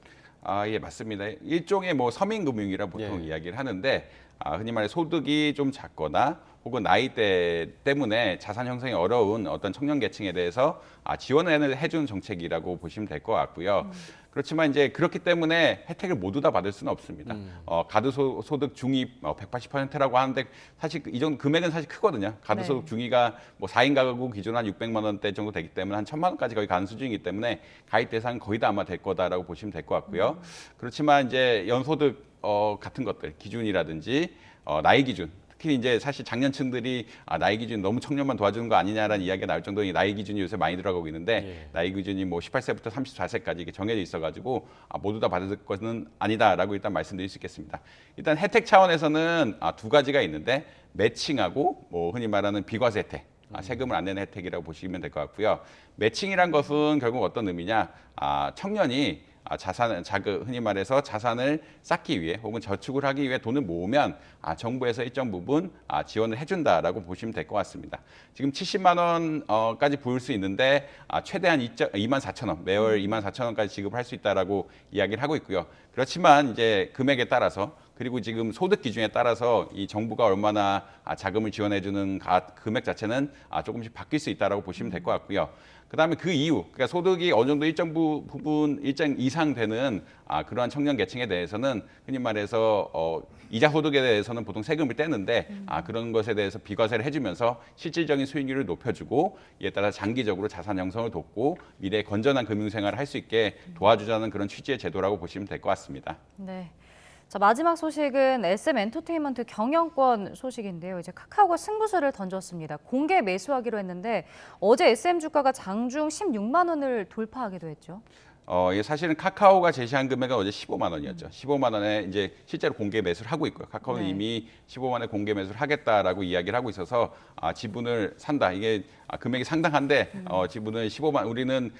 예, 맞습니다. 일종의 뭐 서민금융이라 보통 이야기를 하는데 흔히 말해 소득이 좀 작거나 혹은 나이대 때문에 자산 형성이 어려운 어떤 청년 계층에 대해서 지원을 해주는 정책이라고 보시면 될 것 같고요. 그렇지만 이제 그렇기 때문에 혜택을 모두 다 받을 수는 없습니다. 가드소득 중위 180%라고 하는데 사실 이 정도 금액은 사실 크거든요. 가드소득 중위가 뭐 4인 가구 기준 한 600만 원대 정도 되기 때문에 한 1,000만 원까지 거의 가는 수준이기 때문에 가입 대상 거의 다 아마 될 거다라고 보시면 될 것 같고요. 그렇지만 이제 연소득 같은 것들 기준이라든지 나이 기준 특히 이제 사실 장년층들이 나이 기준 너무 청년만 도와주는 거 아니냐라는 이야기가 나올 정도로 나이 기준이 요새 많이 들어가고 있는데 나이 기준이 뭐 18세부터 34세까지 이게 정해져 있어가지고 모두 다 받을 것은 아니다라고 일단 말씀드릴 수 있겠습니다. 일단 혜택 차원에서는 두 가지가 있는데 매칭하고 뭐 흔히 말하는 비과세 혜택. 세금을 안 내는 혜택이라고 보시면 될 것 같고요. 매칭이란 것은 결국 어떤 의미냐? 청년이 흔히 말해서 자산을 쌓기 위해 혹은 저축을 하기 위해 돈을 모으면 정부에서 일정 부분 지원을 해준다라고 보시면 될 것 같습니다. 지금 70만 원까지 부을 수 있는데 최대한 24,000원, 매월 24,000원까지 지급을 할 수 있다라고 이야기를 하고 있고요. 그렇지만 이제 금액에 따라서 그리고 지금 소득 기준에 따라서 이 정부가 얼마나 자금을 지원해주는 금액 자체는 조금씩 바뀔 수 있다라고 보시면 될 것 같고요. 그다음에 그 이후, 그러니까 소득이 어느 정도 일정 이상 되는 그러한 청년 계층에 대해서는 흔히 말해서 이자 소득에 대해서는 보통 세금을 떼는데 그런 것에 대해서 비과세를 해주면서 실질적인 수익률을 높여주고 이에 따라 장기적으로 자산 형성을 돕고 미래에 건전한 금융생활을 할 수 있게 도와주자는 그런 취지의 제도라고 보시면 될 것 같습니다. 네. 자, 마지막 소식은 SM 엔터테인먼트 경영권 소식인데요. 이제 카카오가 승부수를 던졌습니다. 공개 매수하기로 했는데 어제 SM 주가가 장중 16만 원을 돌파하기도 했죠. 사실은 카카오가 제시한 금액은 어제 15만 원이었죠. 15만 원에 이제 실제로 공개 매수를 하고 있고요. 카카오는 이미 15만 원에 공개 매수를 하겠다라고 이야기를 하고 있어서 지분을 산다. 이게 금액이 상당한데 지분을 15만 우리는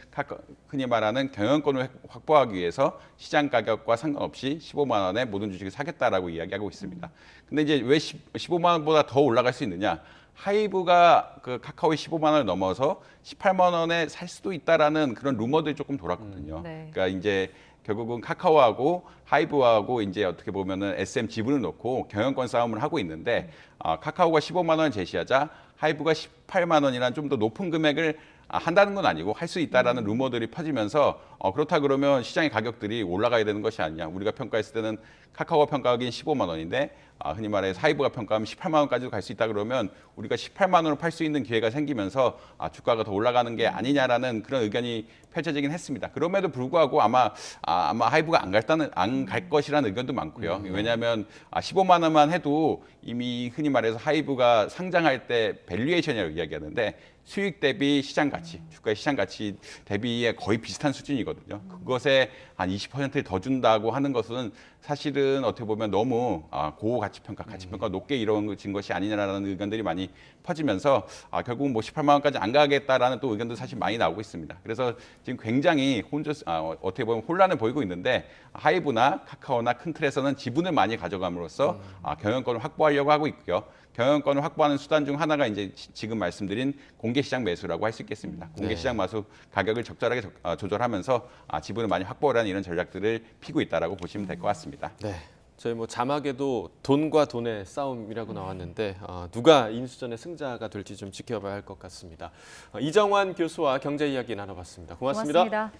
흔히 말하는 경영권을 확보하기 위해서 시장 가격과 상관없이 15만 원에 모든 주식을 사겠다라고 이야기하고 있습니다. 근데 이제 왜 15만 원보다 더 올라갈 수 있느냐? 하이브가 그 카카오의 15만 원을 넘어서 18만 원에 살 수도 있다라는 그런 루머들이 조금 돌았거든요. 네. 그러니까 이제 결국은 카카오하고 하이브하고 이제 어떻게 보면은 SM 지분을 놓고 경영권 싸움을 하고 있는데 카카오가 15만 원을 제시하자 하이브가 18만 원이라는 좀 더 높은 금액을 한다는 건 아니고 할 수 있다라는 루머들이 퍼지면서 그렇다 그러면 시장의 가격들이 올라가야 되는 것이 아니냐. 우리가 평가했을 때는 카카오가 평가하기엔 15만 원인데 흔히 말해 하이브가 평가하면 18만 원까지도 갈 수 있다 그러면 우리가 18만 원으로 팔 수 있는 기회가 생기면서 주가가 더 올라가는 게 아니냐라는 그런 의견이 펼쳐지긴 했습니다. 그럼에도 불구하고 아마 하이브가 안 갈 것이라는 의견도 많고요. 왜냐하면 15만 원만 해도 이미 흔히 말해서 하이브가 상장할 때 밸류에이션이라고 이야기하는데 수익 대비 시장 가치, 주가의 시장 가치 대비에 거의 비슷한 수준이거든요. 그것에 한 20%를 더 준다고 하는 것은 사실은 어떻게 보면 너무 고가치평가, 가치평가 높게 이루어진 것이 아니냐라는 의견들이 많이 퍼지면서 결국은 뭐 18만 원까지 안 가겠다라는 또 의견도 사실 많이 나오고 있습니다. 그래서 지금 굉장히 어떻게 보면 혼란을 보이고 있는데 하이브나 카카오나 큰 틀에서는 지분을 많이 가져감으로써 경영권을 확보하려고 하고 있고요. 경영권을 확보하는 수단 중 하나가 이제 지금 말씀드린 공개시장 매수라고 할 수 있겠습니다. 공개시장 매수 가격을 적절하게 조절하면서 지분을 많이 확보하려는 이런 전략들을 피고 있다라고 보시면 될 것 같습니다. 네. 저희 뭐 자막에도 돈과 돈의 싸움이라고 나왔는데 누가 인수전의 승자가 될지 좀 지켜봐야 할 것 같습니다. 이정환 교수와 경제 이야기 나눠봤습니다. 고맙습니다.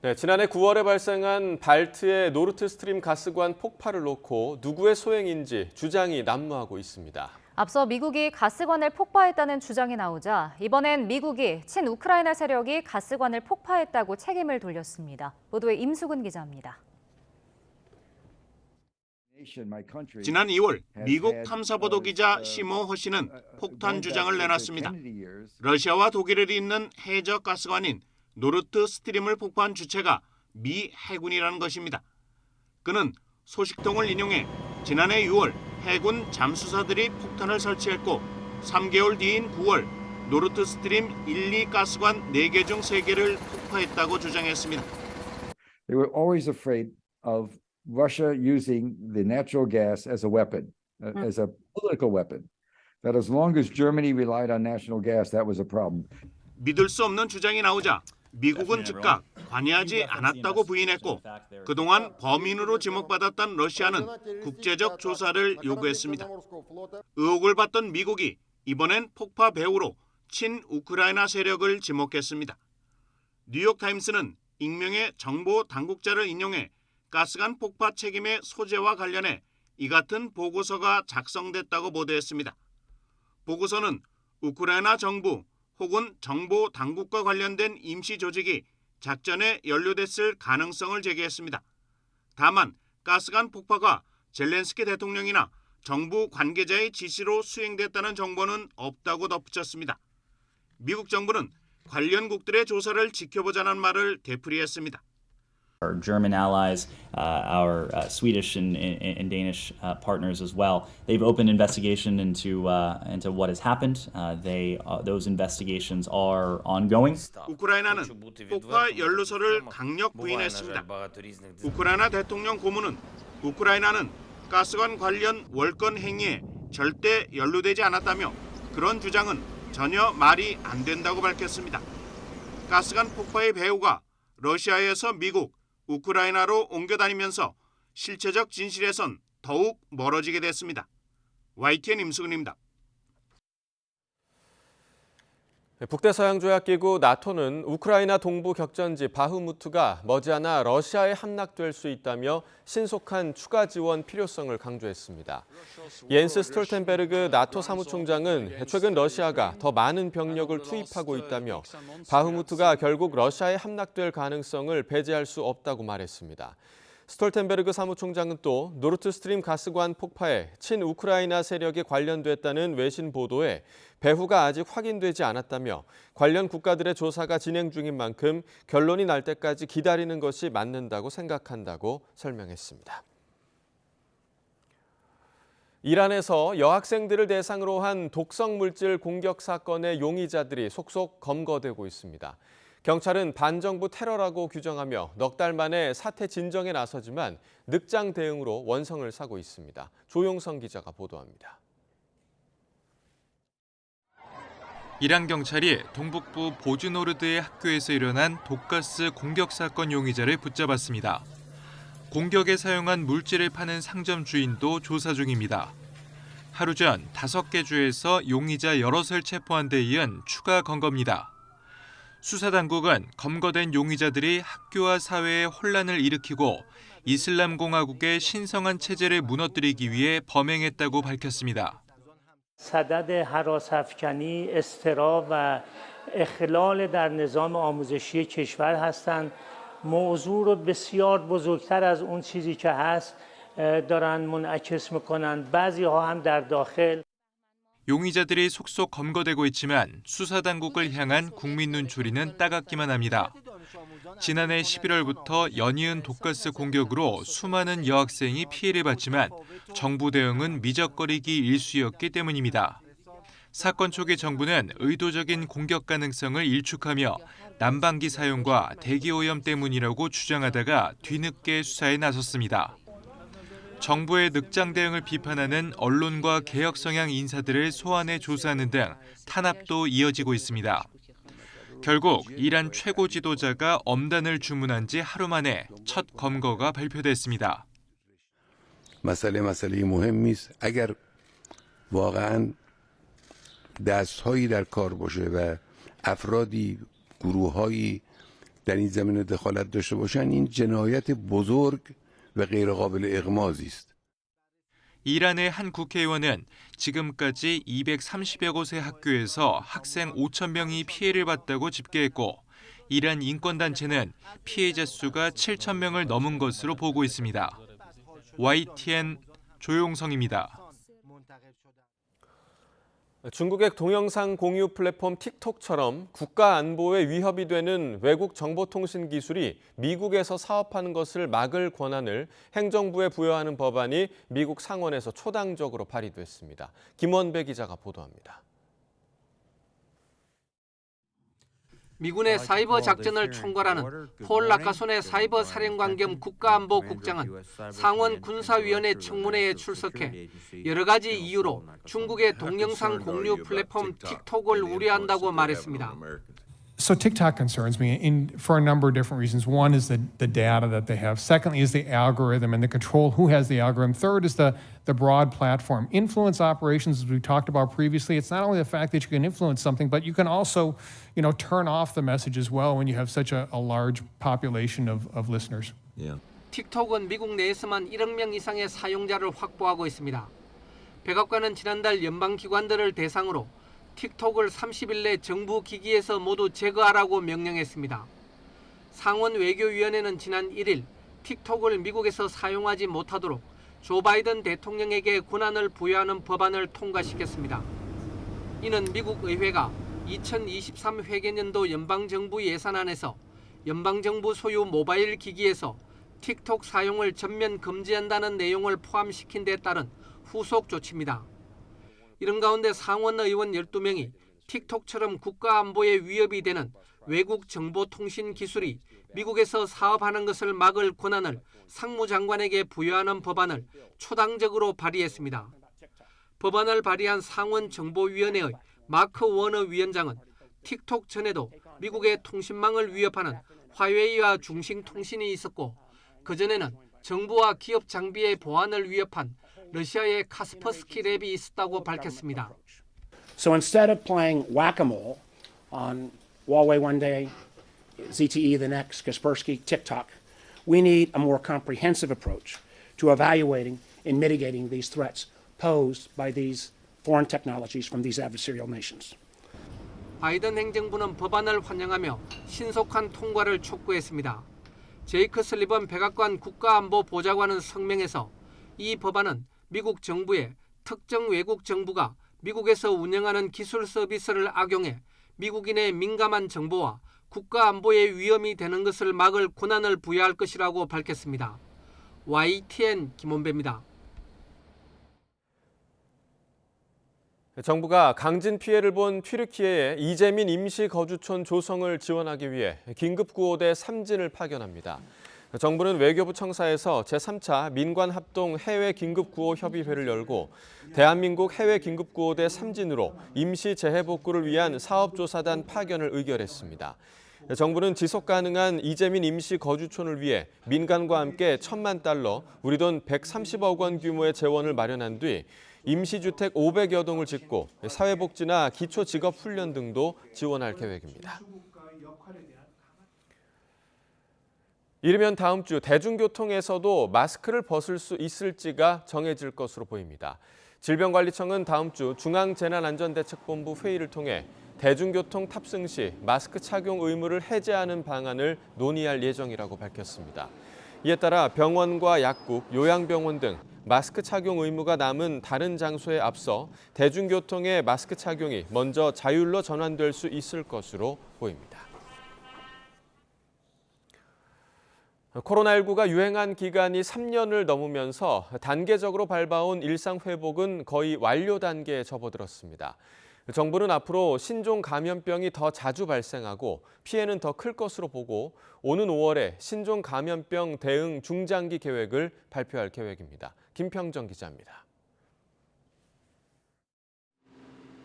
네, 지난해 9월에 발생한 발트의 노르트 스트림 가스관 폭발을 놓고 누구의 소행인지 주장이 난무하고 있습니다. 앞서 미국이 가스관을 폭파했다는 주장이 나오자 이번엔 미국이 친우크라이나 세력이 가스관을 폭파했다고 책임을 돌렸습니다. 보도에 임수근 기자입니다. 지난 2월 미국 탐사보도 기자 시모 허시는 폭탄 주장을 내놨습니다. 러시아와 독일을 잇는 해저 가스관인 노르트 스트림을 폭파한 주체가 미 해군이라는 것입니다. 그는 소식통을 인용해 지난해 6월 해군 잠수사들이 폭탄을 설치했고 3개월 뒤인 9월 노르트 스트림 1, 2 가스관 4개 중 3개를 폭파했다고 주장했습니다. They were always afraid of Russia using the natural gas as a weapon, as a political weapon. That as long as Germany relied on national gas, that was a problem. 믿을 수 없는 주장이 나오자 미국은 즉각 관여하지 않았다고 부인했고 그동안 범인으로 지목받았던 러시아는 국제적 조사를 요구했습니다. 의혹을 받던 미국이 이번엔 폭파 배후로 친우크라이나 세력을 지목했습니다. 뉴욕타임스는 익명의 정보 당국자를 인용해 가스관 폭파 책임의 소재와 관련해 이 같은 보고서가 작성됐다고 보도했습니다. 보고서는 우크라이나 정부 혹은 정보 당국과 관련된 임시 조직이 작전에 연루됐을 가능성을 제기했습니다. 다만 가스관 폭파가 젤렌스키 대통령이나 정부 관계자의 지시로 수행됐다는 정보는 없다고 덧붙였습니다. 미국 정부는 관련국들의 조사를 지켜보자는 말을 되풀이했습니다. Our German allies, our Swedish and Danish partners as well. They've opened investigation into what has happened. Those investigations are ongoing. 우크라이나는 폭파 연루설을 강력 부인했습니다. 우크라이나 대통령 고문은 우크라이나는 가스관 관련 월권 행위에 절대 연루되지 않았다며 그런 주장은 전혀 말이 안 된다고 밝혔습니다. 가스관 폭파의 배후가 러시아에서 미국, 우크라이나로 옮겨다니면서 실체적 진실에선 더욱 멀어지게 됐습니다. YTN 임수근입니다. 북대서양조약기구 나토는 우크라이나 동부 격전지 바흐무트가 머지않아 러시아에 함락될 수 있다며 신속한 추가 지원 필요성을 강조했습니다. 옌스 스톨텐베르그 나토 사무총장은 최근 러시아가 더 많은 병력을 투입하고 있다며 바흐무트가 결국 러시아에 함락될 가능성을 배제할 수 없다고 말했습니다. 스톨텐베르그 사무총장은 또 노르트 스트림 가스관 폭파에 친우크라이나 세력이 관련됐다는 외신 보도에 배후가 아직 확인되지 않았다며 관련 국가들의 조사가 진행 중인 만큼 결론이 날 때까지 기다리는 것이 맞는다고 생각한다고 설명했습니다. 이란에서 여학생들을 대상으로 한 독성 물질 공격 사건의 용의자들이 속속 검거되고 있습니다. 경찰은 반정부 테러라고 규정하며 넉 달 만에 사태 진정에 나서지만 늑장 대응으로 원성을 사고 있습니다. 조용성 기자가 보도합니다. 이란 경찰이 동북부 보즈노르드의 학교에서 일어난 독가스 공격 사건 용의자를 붙잡았습니다. 공격에 사용한 물질을 파는 상점 주인도 조사 중입니다. 하루 전 5개 주에서 용의자 여럿을 체포한 데 이은 추가 검거입니다. 수사당국은 검거된 용의자들이 학교와 사회에 혼란을 일으키고 이슬람공화국의 신성한 체제를 무너뜨리기 위해 범행했다고 밝혔습니다. صدد هراس‌افکنی، اضطراب و اخلال در نظام آموزشی کشور هستند. موضوع رو بسیار بزرگتر از اون چیزی که هست دارن منعکس میکنند. بعضی‌ها هم در داخل 용의자들이 속속 검거되고 있지만 수사당국을 향한 국민 눈초리는 따갑기만 합니다. 지난해 11월부터 연이은 독가스 공격으로 수많은 여학생이 피해를 봤지만 정부 대응은 미적거리기 일쑤였기 때문입니다. 사건 초기 정부는 의도적인 공격 가능성을 일축하며 난방기 사용과 대기오염 때문이라고 주장하다가 뒤늦게 수사에 나섰습니다. 정부의 늑장 대응을 비판하는 언론과 개혁 성향 인사들을 소환해 조사하는 등 탄압도 이어지고 있습니다. 결국 이란 최고 지도자가 엄단을 주문한 지 하루 만에 첫 검거가 발표됐습니다. مسئله مهمی است. اگر واقعا دست‌هایی در کار باشه و افرادی گروه‌هایی در این زمینه دخالت داشته باشن این جنایت بزرگ و غیر قابل اغماضی است. 이란의 한 국회의원은 지금까지 230여 곳의 학교에서 학생 5천 명이 피해를 봤다고 집계했고 이란 인권단체는 피해자 수가 7천 명을 넘은 것으로 보고 있습니다. YTN 조용성입니다. 중국의 동영상 공유 플랫폼 틱톡처럼 국가 안보에 위협이 되는 외국 정보통신 기술이 미국에서 사업하는 것을 막을 권한을 행정부에 부여하는 법안이 미국 상원에서 초당적으로 발의됐습니다. 김원배 기자가 보도합니다. 미군의 사이버 작전을 총괄하는 폴 라카손의 사이버 사령관 겸 국가안보국장은 상원 군사위원회 청문회에 출석해 여러 가지 이유로 중국의 동영상 공유 플랫폼 틱톡을 우려한다고 말했습니다. So TikTok concerns me for a number of different reasons. One is the data that they have. Secondly is the algorithm and the control who has the algorithm. Third is the broad platform. Influence operations, as we talked about previously, it's not only the fact that you can influence something, but you can also, turn off the message as well when you have such a large population of listeners. Yeah. 틱톡은 미국 내에서만 1억 명 이상의 사용자를 확보하고 있습니다. 백악관은 지난달 연방기관들을 대상으로 틱톡을 30일 내 정부 기기에서 모두 제거하라고 명령했습니다. 상원 외교위원회는 지난 1일 틱톡을 미국에서 사용하지 못하도록 조 바이든 대통령에게 권한을 부여하는 법안을 통과시켰습니다. 이는 미국 의회가 2023 회계년도 연방정부 예산안에서 연방정부 소유 모바일 기기에서 틱톡 사용을 전면 금지한다는 내용을 포함시킨 데 따른 후속 조치입니다. 이런 가운데 상원 의원 12명이 틱톡처럼 국가안보에 위협이 되는 외국 정보통신 기술이 미국에서 사업하는 것을 막을 권한을 상무장관에게 부여하는 법안을 초당적으로 발의했습니다. 법안을 발의한 상원 정보위원회의 마크 워너 위원장은 틱톡 전에도 미국의 통신망을 위협하는 화웨이와 중싱통신이 있었고 그전에는 정부와 기업 장비의 보안을 위협한 러시아의 카스퍼스키 랩이 있었다고 밝혔습니다. So instead of playing whack-a-mole on Huawei one day, ZTE the next, Kaspersky, TikTok, we need a more comprehensive approach to evaluating and mitigating these threats posed by these foreign technologies from these adversarial nations. 바이든 행정부는 법안을 환영하며 신속한 통과를 촉구했습니다. 제이크 슬리번 백악관 국가안보보좌관은 성명에서 이 법안은 미국 정부의 특정 외국 정부가 미국에서 운영하는 기술 서비스를 악용해 미국인의 민감한 정보와 국가안보에 위험이 되는 것을 막을 권한을 부여할 것이라고 밝혔습니다. YTN 김원배입니다. 정부가 강진 피해를 본 튀르키예의 이재민 임시거주촌 조성을 지원하기 위해 긴급구호대 3진을 파견합니다. 정부는 외교부 청사에서 제3차 민관합동 해외긴급구호협의회를 열고 대한민국 해외긴급구호대 3진으로 임시재해복구를 위한 사업조사단 파견을 의결했습니다. 정부는 지속가능한 이재민 임시거주촌을 위해 민간과 함께 1,000만 달러, 우리 돈 130억 원 규모의 재원을 마련한 뒤 임시주택 500여 동을 짓고 사회복지나 기초직업훈련 등도 지원할 계획입니다. 이르면 다음 주 대중교통에서도 마스크를 벗을 수 있을지가 정해질 것으로 보입니다. 질병관리청은 다음 주 중앙재난안전대책본부 회의를 통해 대중교통 탑승 시 마스크 착용 의무를 해제하는 방안을 논의할 예정이라고 밝혔습니다. 이에 따라 병원과 약국, 요양병원 등 마스크 착용 의무가 남은 다른 장소에 앞서 대중교통의 마스크 착용이 먼저 자율로 전환될 수 있을 것으로 보입니다. 코로나19가 유행한 기간이 3년을 넘으면서 단계적으로 밟아온 일상 회복은 거의 완료 단계에 접어들었습니다. 정부는 앞으로 신종 감염병이 더 자주 발생하고 피해는 더 클 것으로 보고 오는 5월에 신종 감염병 대응 중장기 계획을 발표할 계획입니다. 김평정 기자입니다.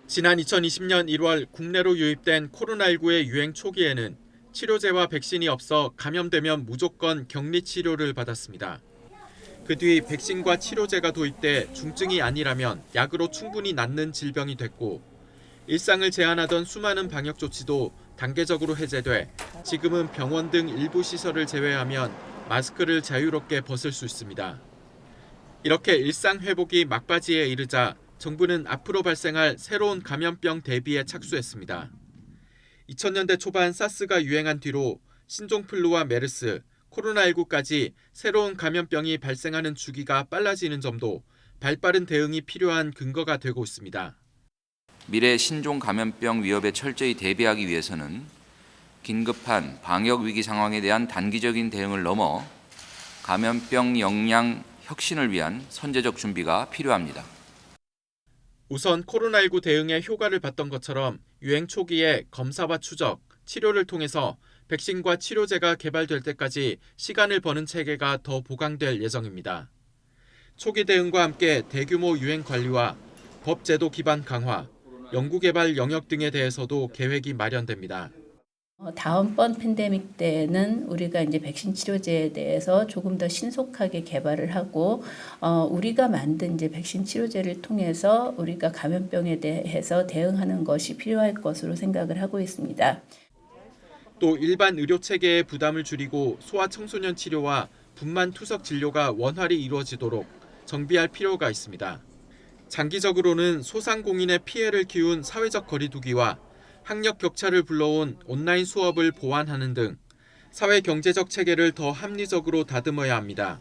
지난 2020년 1월 국내로 유입된 코로나19의 유행 초기에는 치료제와 백신이 없어 감염되면 무조건 격리 치료를 받았습니다. 그 뒤 백신과 치료제가 도입돼 중증이 아니라면 약으로 충분히 낫는 질병이 됐고 일상을 제한하던 수많은 방역 조치도 단계적으로 해제돼 지금은 병원 등 일부 시설을 제외하면 마스크를 자유롭게 벗을 수 있습니다. 이렇게 일상 회복이 막바지에 이르자 정부는 앞으로 발생할 새로운 감염병 대비에 착수했습니다. 2000년대 초반 사스가 유행한 뒤로 신종플루와 메르스, 코로나19까지 새로운 감염병이 발생하는 주기가 빨라지는 점도 발빠른 대응이 필요한 근거가 되고 있습니다. 미래 신종 감염병 위협에 철저히 대비하기 위해서는 긴급한 방역 위기 상황에 대한 단기적인 대응을 넘어 감염병 역량 혁신을 위한 선제적 준비가 필요합니다. 우선 코로나19 대응에 효과를 봤던 것처럼 유행 초기에 검사와 추적, 치료를 통해서 백신과 치료제가 개발될 때까지 시간을 버는 체계가 더 보강될 예정입니다. 초기 대응과 함께 대규모 유행 관리와 법 제도 기반 강화, 연구개발 영역 등에 대해서도 계획이 마련됩니다. 다음번 팬데믹 때는 우리가 이제 백신 치료제에 대해서 조금 더 신속하게 개발을 하고 우리가 만든 이제 백신 치료제를 통해서 우리가 감염병에 대해서 대응하는 것이 필요할 것으로 생각을 하고 있습니다. 또 일반 의료 체계의 부담을 줄이고 소아청소년 치료와 분만 투석 진료가 원활히 이루어지도록 정비할 필요가 있습니다. 장기적으로는 소상공인의 피해를 키운 사회적 거리두기와 학력 격차를 불러온 온라인 수업을 보완하는 등 사회 경제적 체계를 더 합리적으로 다듬어야 합니다.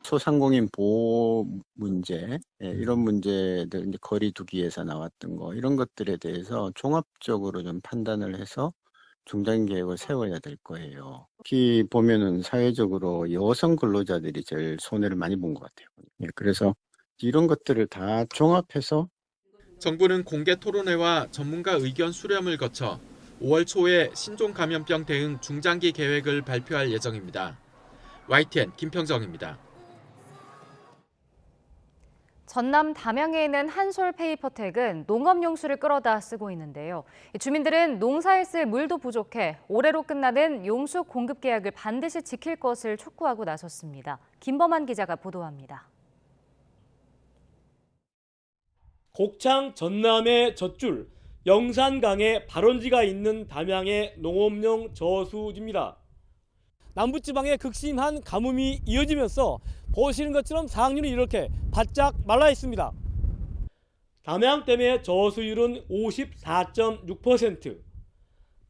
소상공인 보호 문제, 이런 문제들, 이제 거리두기에서 나왔던 거, 이런 것들에 대해서 종합적으로 좀 판단을 해서 중장기 계획을 세워야 될 거예요. 특히 보면은 사회적으로 여성 근로자들이 제일 손해를 많이 본 것 같아요. 그래서 이런 것들을 다 종합해서 정부는 공개 토론회와 전문가 의견 수렴을 거쳐 5월 초에 신종 감염병 대응 중장기 계획을 발표할 예정입니다. YTN 김평정입니다. 전남 담양에 있는 한솔 페이퍼텍은 농업용수를 끌어다 쓰고 있는데요. 주민들은 농사에 쓸 물도 부족해 올해로 끝나는 용수 공급 계약을 반드시 지킬 것을 촉구하고 나섰습니다. 김범한 기자가 보도합니다. 곡창 전남의 젖줄, 영산강에 발원지가 있는 담양의 농업용 저수지입니다. 남부지방의 극심한 가뭄이 이어지면서 보시는 것처럼 상류는 이렇게 바짝 말라 있습니다. 담양댐의 저수율은 54.6%,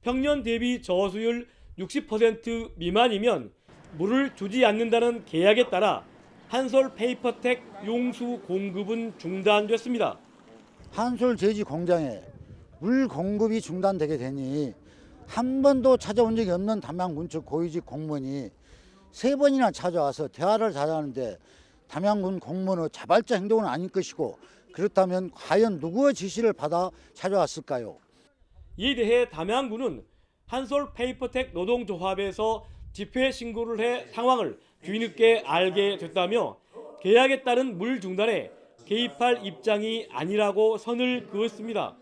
평년 대비 저수율 60% 미만이면 물을 주지 않는다는 계약에 따라 한솔 페이퍼텍 용수 공급은 중단됐습니다. 한솔 제지 공장에 물 공급이 중단되게 되니 한 번도 찾아온 적이 없는 담양군 측 고위직 공무원이 3번이나 찾아와서 대화를 잘하는데 담양군 공무원의 자발적 행동은 아닐 것이고 그렇다면 과연 누구의 지시를 받아 찾아왔을까요? 이에 대해 담양군은 한솔페이퍼텍 노동조합에서 집회 신고를 해 상황을 뒤늦게 알게 됐다며 계약에 따른 물 중단에 개입할 입장이 아니라고 선을 그었습니다.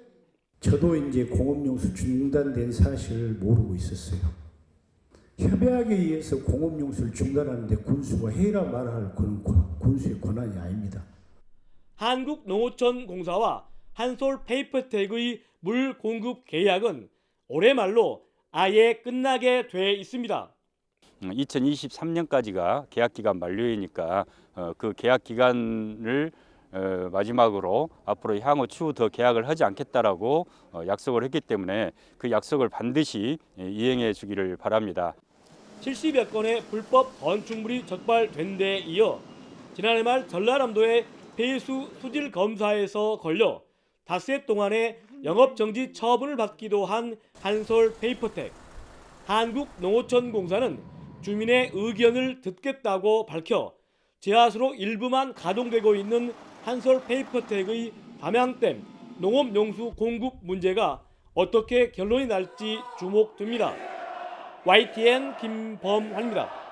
저도 이제 공업용수 중단된 사실을 모르고 있었어요. 협약에 의해서 공업용수를 중단하는데 군수가 해라 말할 그런 군수의 권한이 아닙니다. 한국농어촌공사와 한솔페이퍼텍의 물 공급 계약은 올해 말로 아예 끝나게 돼 있습니다. 2023년까지가 계약 기간 만료이니까 그 계약 기간을 마지막으로 앞으로 향후 추후 더 계약을 하지 않겠다라고 약속을 했기 때문에 그 약속을 반드시 이행해 주기를 바랍니다. 70여 건의 불법 건축물이 적발된 데 이어 지난해 말 전라남도의 폐수 수질 검사에서 걸려 닷새 동안의 영업정지 처분을 받기도 한 한솔페이퍼텍. 한국농어촌공사는 주민의 의견을 듣겠다고 밝혀 지하수로 일부만 가동되고 있는 한솔페이퍼텍의 담양댐 농업용수 공급 문제가 어떻게 결론이 날지 주목됩니다. YTN 김범환입니다.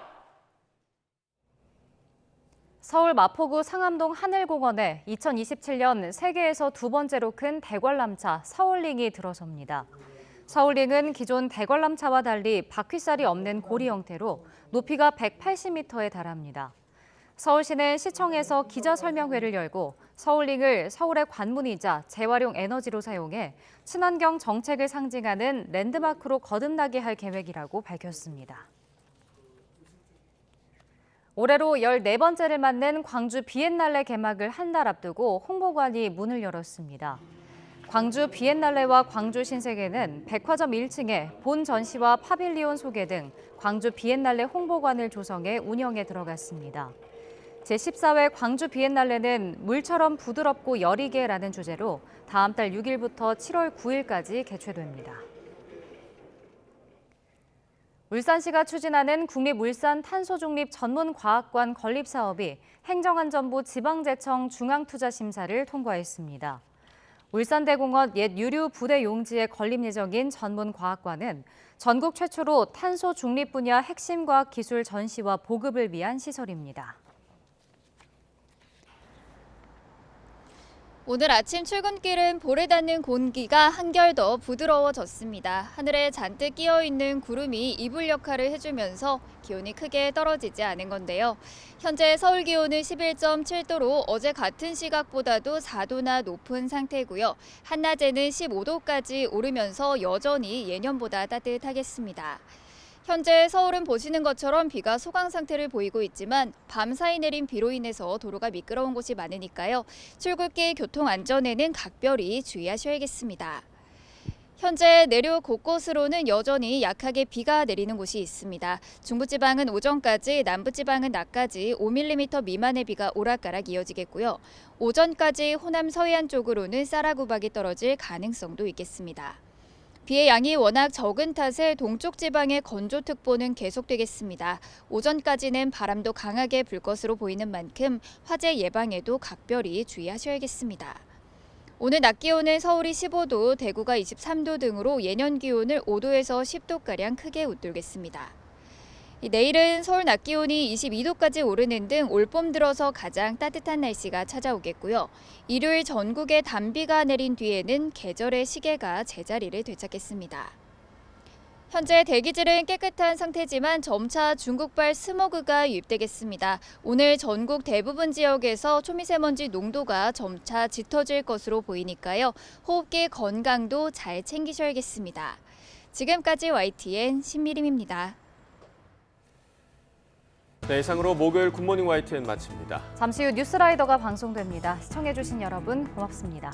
서울 마포구 상암동 하늘공원에 2027년 세계에서 두 번째로 큰 대관람차 서울링이 들어섭니다. 서울링은 기존 대관람차와 달리 바퀴살이 없는 고리 형태로 높이가 180m에 달합니다. 서울시는 시청에서 기자설명회를 열고 서울링을 서울의 관문이자 재활용 에너지로 사용해 친환경 정책을 상징하는 랜드마크로 거듭나게 할 계획이라고 밝혔습니다. 올해로 14번째를 맞는 광주 비엔날레 개막을 한 달 앞두고 홍보관이 문을 열었습니다. 광주 비엔날레와 광주 신세계는 백화점 1층에 본 전시와 파빌리온 소개 등 광주 비엔날레 홍보관을 조성해 운영에 들어갔습니다. 제14회 광주 비엔날레는 물처럼 부드럽고 여리게라는 주제로 다음 달 6일부터 7월 9일까지 개최됩니다. 울산시가 추진하는 국립울산탄소중립전문과학관 건립 사업이 행정안전부 지방재청 중앙투자심사를 통과했습니다. 울산대공원 옛 유류 부대 용지에 건립 예정인 전문과학관은 전국 최초로 탄소 중립 분야 핵심 과학 기술 전시와 보급을 위한 시설입니다. 오늘 아침 출근길은 볼에 닿는 공기가 한결 더 부드러워졌습니다. 하늘에 잔뜩 끼어있는 구름이 이불 역할을 해주면서 기온이 크게 떨어지지 않은 건데요. 현재 서울 기온은 11.7도로 어제 같은 시각보다도 4도나 높은 상태고요. 한낮에는 15도까지 오르면서 여전히 예년보다 따뜻하겠습니다. 현재 서울은 보시는 것처럼 비가 소강 상태를 보이고 있지만 밤사이 내린 비로 인해서 도로가 미끄러운 곳이 많으니까요. 출근길 교통 안전에는 각별히 주의하셔야겠습니다. 현재 내륙 곳곳으로는 여전히 약하게 비가 내리는 곳이 있습니다. 중부지방은 오전까지, 남부지방은 낮까지 5mm 미만의 비가 오락가락 이어지겠고요. 오전까지 호남 서해안 쪽으로는 쌀아구박이 떨어질 가능성도 있겠습니다. 비의 양이 워낙 적은 탓에 동쪽 지방의 건조특보는 계속되겠습니다. 오전까지는 바람도 강하게 불 것으로 보이는 만큼 화재 예방에도 각별히 주의하셔야겠습니다. 오늘 낮 기온은 서울이 15도, 대구가 23도 등으로 예년 기온을 5도에서 10도가량 크게 웃돌겠습니다. 내일은 서울 낮 기온이 22도까지 오르는 등 올봄 들어서 가장 따뜻한 날씨가 찾아오겠고요. 일요일 전국에 단비가 내린 뒤에는 계절의 시계가 제자리를 되찾겠습니다. 현재 대기질은 깨끗한 상태지만 점차 중국발 스모그가 유입되겠습니다. 오늘 전국 대부분 지역에서 초미세먼지 농도가 점차 짙어질 것으로 보이니까요. 호흡기 건강도 잘 챙기셔야겠습니다. 지금까지 YTN 신미림입니다. 네, 이상으로 목요일 굿모닝 YTN 마칩니다. 잠시 후 뉴스라이더가 방송됩니다. 시청해주신 여러분 고맙습니다.